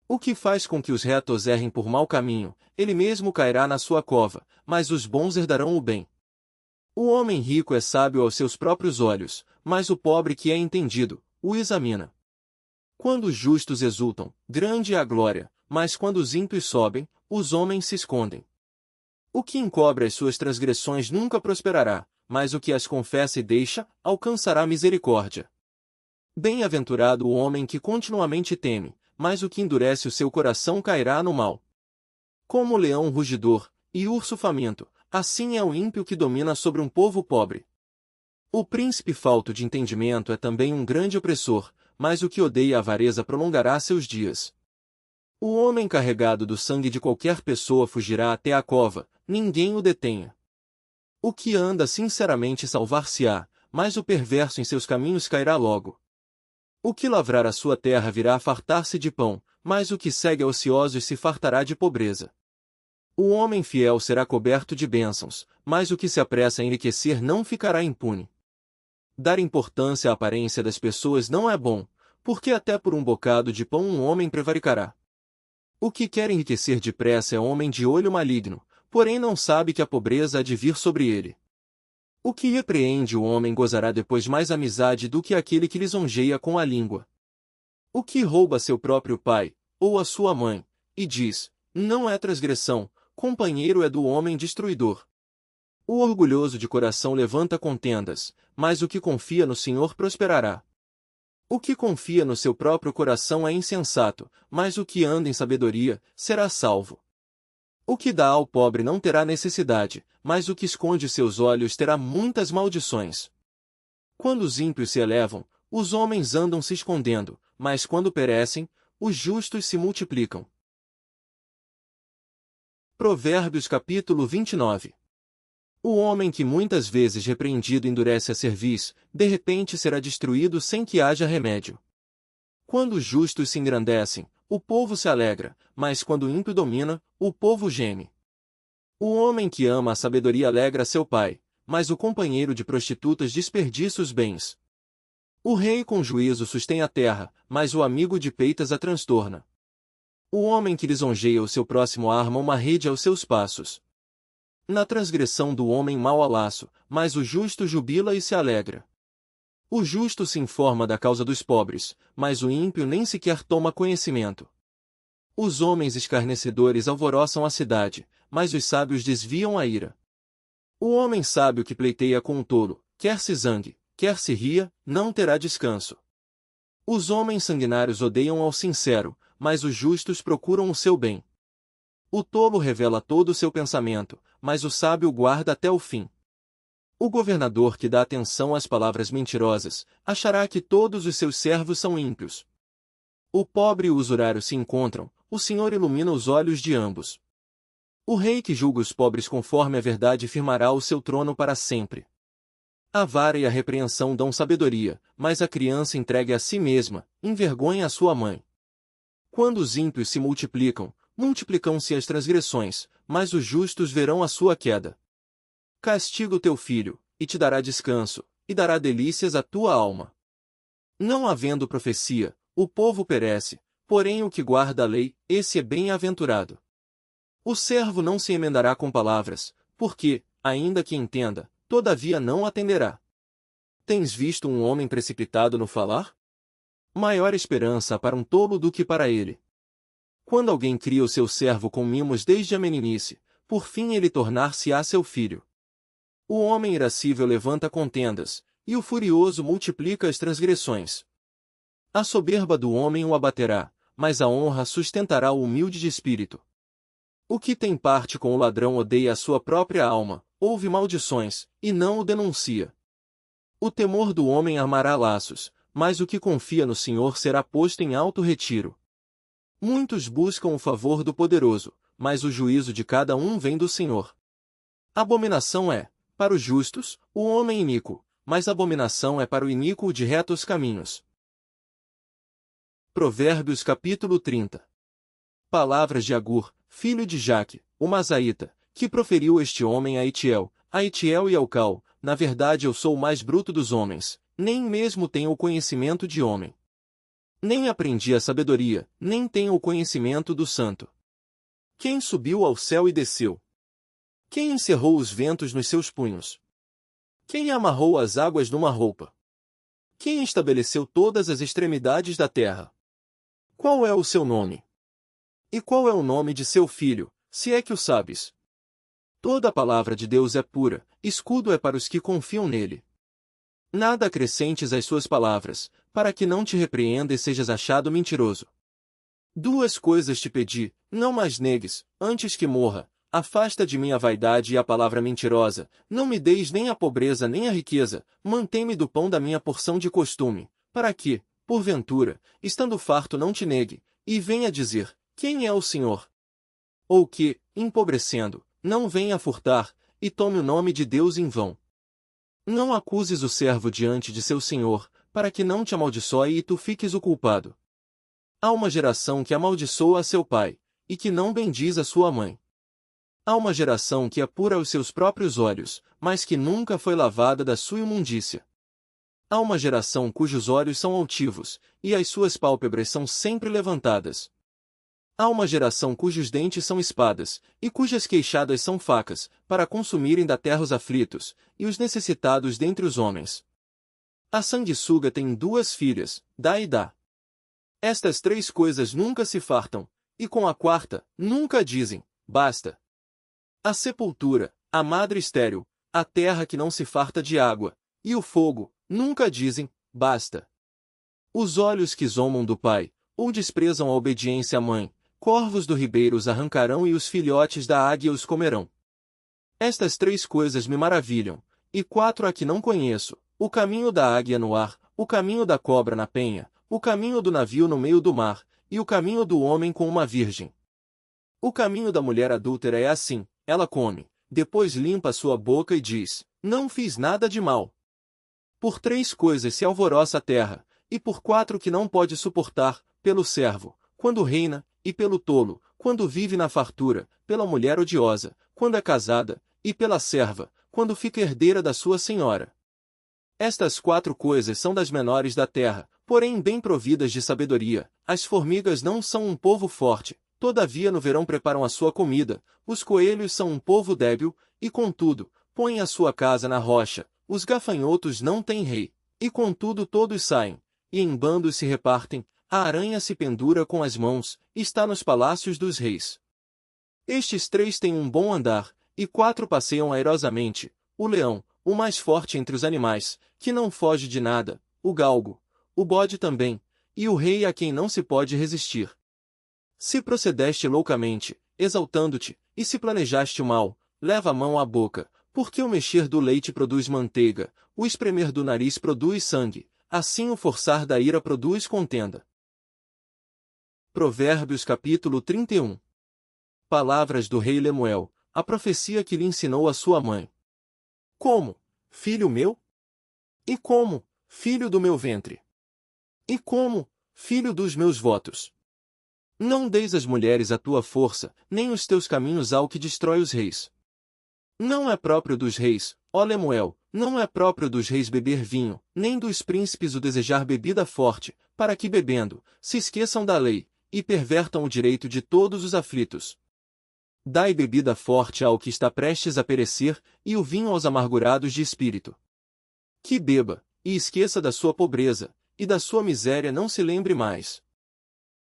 A: O que faz com que os retos errem por mau caminho, ele mesmo cairá na sua cova, mas os bons herdarão o bem. O homem rico é sábio aos seus próprios olhos, mas o pobre que é entendido, o examina. Quando os justos exultam, grande é a glória, mas quando os ímpios sobem, os homens se escondem. O que encobre as suas transgressões nunca prosperará, mas o que as confessa e deixa, alcançará misericórdia. Bem-aventurado o homem que continuamente teme, mas o que endurece o seu coração cairá no mal. Como o leão rugidor, e urso faminto, assim é o ímpio que domina sobre um povo pobre. O príncipe falto de entendimento é também um grande opressor, mas o que odeia a avareza prolongará seus dias. O homem carregado do sangue de qualquer pessoa fugirá até a cova, ninguém o detenha. O que anda sinceramente salvar-se-á, mas o perverso em seus caminhos cairá logo. O que lavrar a sua terra virá a fartar-se de pão, mas o que segue a ociosos se fartará de pobreza. O homem fiel será coberto de bênçãos, mas o que se apressa a enriquecer não ficará impune. Dar importância à aparência das pessoas não é bom, porque até por um bocado de pão um homem prevaricará. O que quer enriquecer depressa é homem de olho maligno, porém não sabe que a pobreza há de vir sobre ele. O que repreende o homem gozará depois mais amizade do que aquele que lisonjeia com a língua. O que rouba seu próprio pai, ou a sua mãe, e diz, não é transgressão, companheiro é do homem destruidor. O orgulhoso de coração levanta contendas, mas o que confia no Senhor prosperará. O que confia no seu próprio coração é insensato, mas o que anda em sabedoria, será salvo. O que dá ao pobre não terá necessidade, mas o que esconde seus olhos terá muitas maldições. Quando os ímpios se elevam, os homens andam se escondendo, mas quando perecem, os justos se multiplicam. Provérbios capítulo 29. O homem que muitas vezes repreendido endurece a cerviz, de repente será destruído sem que haja remédio. Quando os justos se engrandecem, o povo se alegra, mas quando o ímpio domina, o povo geme. O homem que ama a sabedoria alegra seu pai, mas o companheiro de prostitutas desperdiça os bens. O rei com juízo sustém a terra, mas o amigo de peitas a transtorna. O homem que lisonjeia o seu próximo arma uma rede aos seus passos. Na transgressão do homem mau há laço, mas o justo jubila e se alegra. O justo se informa da causa dos pobres, mas o ímpio nem sequer toma conhecimento. Os homens escarnecedores alvoroçam a cidade, mas os sábios desviam a ira. O homem sábio que pleiteia com o tolo, quer se zangue, quer se ria, não terá descanso. Os homens sanguinários odeiam ao sincero, mas os justos procuram o seu bem. O tolo revela todo o seu pensamento, mas o sábio guarda até o fim. O governador que dá atenção às palavras mentirosas, achará que todos os seus servos são ímpios. O pobre e o usurário se encontram, o Senhor ilumina os olhos de ambos. O rei que julga os pobres conforme a verdade firmará o seu trono para sempre. A vara e a repreensão dão sabedoria, mas a criança entregue a si mesma, envergonha a sua mãe. Quando os ímpios se multiplicam, multiplicam-se as transgressões, mas os justos verão a sua queda. Castiga o teu filho, e te dará descanso, e dará delícias à tua alma. Não havendo profecia, o povo perece, porém o que guarda a lei, esse é bem-aventurado. O servo não se emendará com palavras, porque, ainda que entenda, todavia não atenderá. Tens visto um homem precipitado no falar? Maior esperança há para um tolo do que para ele. Quando alguém cria o seu servo com mimos desde a meninice, por fim ele tornar-se-á seu filho. O homem irascível levanta contendas, e o furioso multiplica as transgressões. A soberba do homem o abaterá, mas a honra sustentará o humilde de espírito. O que tem parte com o ladrão odeia a sua própria alma, ouve maldições, e não o denuncia. O temor do homem armará laços, mas o que confia no Senhor será posto em alto retiro. Muitos buscam o favor do poderoso, mas o juízo de cada um vem do Senhor. Abominação é, para os justos, o homem iníquo, mas abominação é para o iníquo de retos caminhos. Provérbios capítulo 30. Palavras de Agur, filho de Jaque, o Mazaíta, que proferiu este homem a Itiel e Elcal: na verdade eu sou o mais bruto dos homens, nem mesmo tenho o conhecimento de homem. Nem aprendi a sabedoria, nem tenho o conhecimento do santo. Quem subiu ao céu e desceu? Quem encerrou os ventos nos seus punhos? Quem amarrou as águas numa roupa? Quem estabeleceu todas as extremidades da terra? Qual é o seu nome? E qual é o nome de seu filho, se é que o sabes? Toda a palavra de Deus é pura, escudo é para os que confiam nele. Nada acrescentes às suas palavras, para que não te repreenda e sejas achado mentiroso. Duas coisas te pedi, não mais negues, antes que morra: afasta de mim a vaidade e a palavra mentirosa, não me deis nem a pobreza nem a riqueza, mantém-me do pão da minha porção de costume, para que, porventura, estando farto não te negue, e venha dizer: quem é o Senhor? Ou que, empobrecendo, não venha furtar, e tome o nome de Deus em vão. Não acuses o servo diante de seu senhor, para que não te amaldiçoe e tu fiques o culpado. Há uma geração que amaldiçoa a seu pai, e que não bendiz a sua mãe. Há uma geração que apura os seus próprios olhos, mas que nunca foi lavada da sua imundícia. Há uma geração cujos olhos são altivos, e as suas pálpebras são sempre levantadas. Há uma geração cujos dentes são espadas, e cujas queixadas são facas, para consumirem da terra os aflitos, e os necessitados dentre os homens. A sanguessuga tem duas filhas, dá e dá. Estas três coisas nunca se fartam, e com a quarta, nunca dizem: basta. A sepultura, a madre estéril, a terra que não se farta de água, e o fogo, nunca dizem: basta. Os olhos que zombam do pai, ou desprezam a obediência à mãe, Corvos do ribeiro os arrancarão e os filhotes da águia os comerão. Estas 3 coisas me maravilham, e 4 a que não conheço: o caminho da águia no ar, o caminho da cobra na penha, o caminho do navio no meio do mar, e o caminho do homem com uma virgem. O caminho da mulher adúltera é assim: ela come, depois limpa sua boca e diz: não fiz nada de mal. Por 3 coisas se alvoroça a terra, e por 4 que não pode suportar: pelo servo, quando reina, e pelo tolo, quando vive na fartura, pela mulher odiosa, quando é casada, e pela serva, quando fica herdeira da sua senhora. Estas 4 coisas são das menores da terra, porém bem providas de sabedoria. As formigas não são um povo forte, todavia no verão preparam a sua comida. Os coelhos são um povo débil, e contudo, põem a sua casa na rocha. Os gafanhotos não têm rei, e contudo todos saem, e em bandos se repartem. A aranha se pendura com as mãos, está nos palácios dos reis. Estes 3 têm um bom andar, e 4 passeiam airosamente: o leão, o mais forte entre os animais, que não foge de nada, o galgo, o bode também, e o rei a quem não se pode resistir. Se procedeste loucamente, exaltando-te, e se planejaste o mal, leva a mão à boca, porque o mexer do leite produz manteiga, o espremer do nariz produz sangue, assim o forçar da ira produz contenda. Provérbios capítulo 31. Palavras do rei Lemuel, a profecia que lhe ensinou a sua mãe. Como, filho meu? E como, filho do meu ventre? E como, filho dos meus votos? Não deis às mulheres a tua força, nem os teus caminhos ao que destrói os reis. Não é próprio dos reis, ó Lemuel, não é próprio dos reis beber vinho, nem dos príncipes o desejar bebida forte, para que bebendo, se esqueçam da lei, e pervertam o direito de todos os aflitos. Dai bebida forte ao que está prestes a perecer, e o vinho aos amargurados de espírito. Que beba, e esqueça da sua pobreza, e da sua miséria não se lembre mais.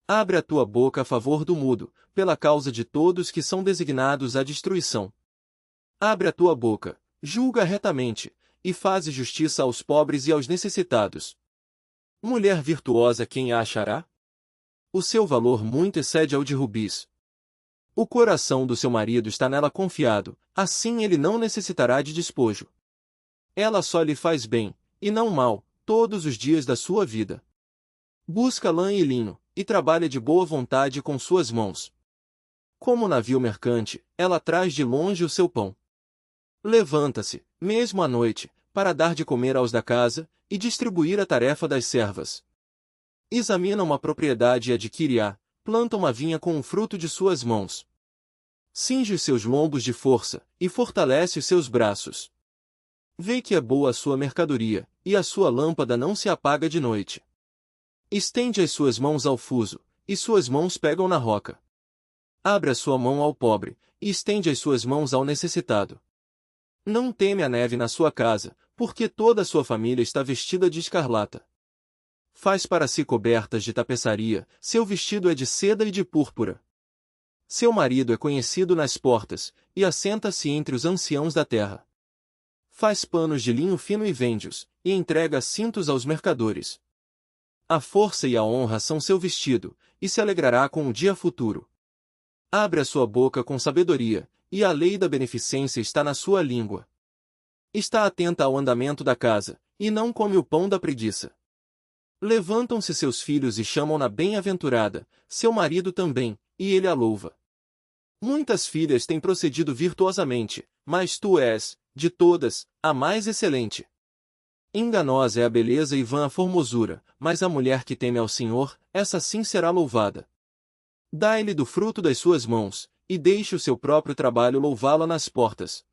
A: Abre a tua boca a favor do mudo, pela causa de todos que são designados à destruição. Abre a tua boca, julga retamente, e faze justiça aos pobres e aos necessitados. Mulher virtuosa quem a achará? O seu valor muito excede ao de rubis. O coração do seu marido está nela confiado, assim ele não necessitará de despojo. Ela só lhe faz bem, e não mal, todos os dias da sua vida. Busca lã e linho, e trabalha de boa vontade com suas mãos. Como navio mercante, ela traz de longe o seu pão. Levanta-se, mesmo à noite, para dar de comer aos da casa, e distribuir a tarefa das servas. Examina uma propriedade e adquire-a, planta uma vinha com o fruto de suas mãos. Cinge os seus lombos de força, e fortalece os seus braços. Vê que é boa a sua mercadoria, e a sua lâmpada não se apaga de noite. Estende as suas mãos ao fuso, e suas mãos pegam na roca. Abre a sua mão ao pobre, e estende as suas mãos ao necessitado. Não teme a neve na sua casa, porque toda a sua família está vestida de escarlata. Faz para si cobertas de tapeçaria, seu vestido é de seda e de púrpura. Seu marido é conhecido nas portas, e assenta-se entre os anciãos da terra. Faz panos de linho fino e vende-os, e entrega cintos aos mercadores. A força e a honra são seu vestido, e se alegrará com o dia futuro. Abre a sua boca com sabedoria, e a lei da beneficência está na sua língua. Está atenta ao andamento da casa, e não come o pão da preguiça. Levantam-se seus filhos e chamam-na bem-aventurada, seu marido também, e ele a louva. Muitas filhas têm procedido virtuosamente, mas tu és, de todas, a mais excelente. Enganosa é a beleza e vã a formosura, mas a mulher que teme ao Senhor, essa sim será louvada. Dai-lhe do fruto das suas mãos, e deixe o seu próprio trabalho louvá-la nas portas.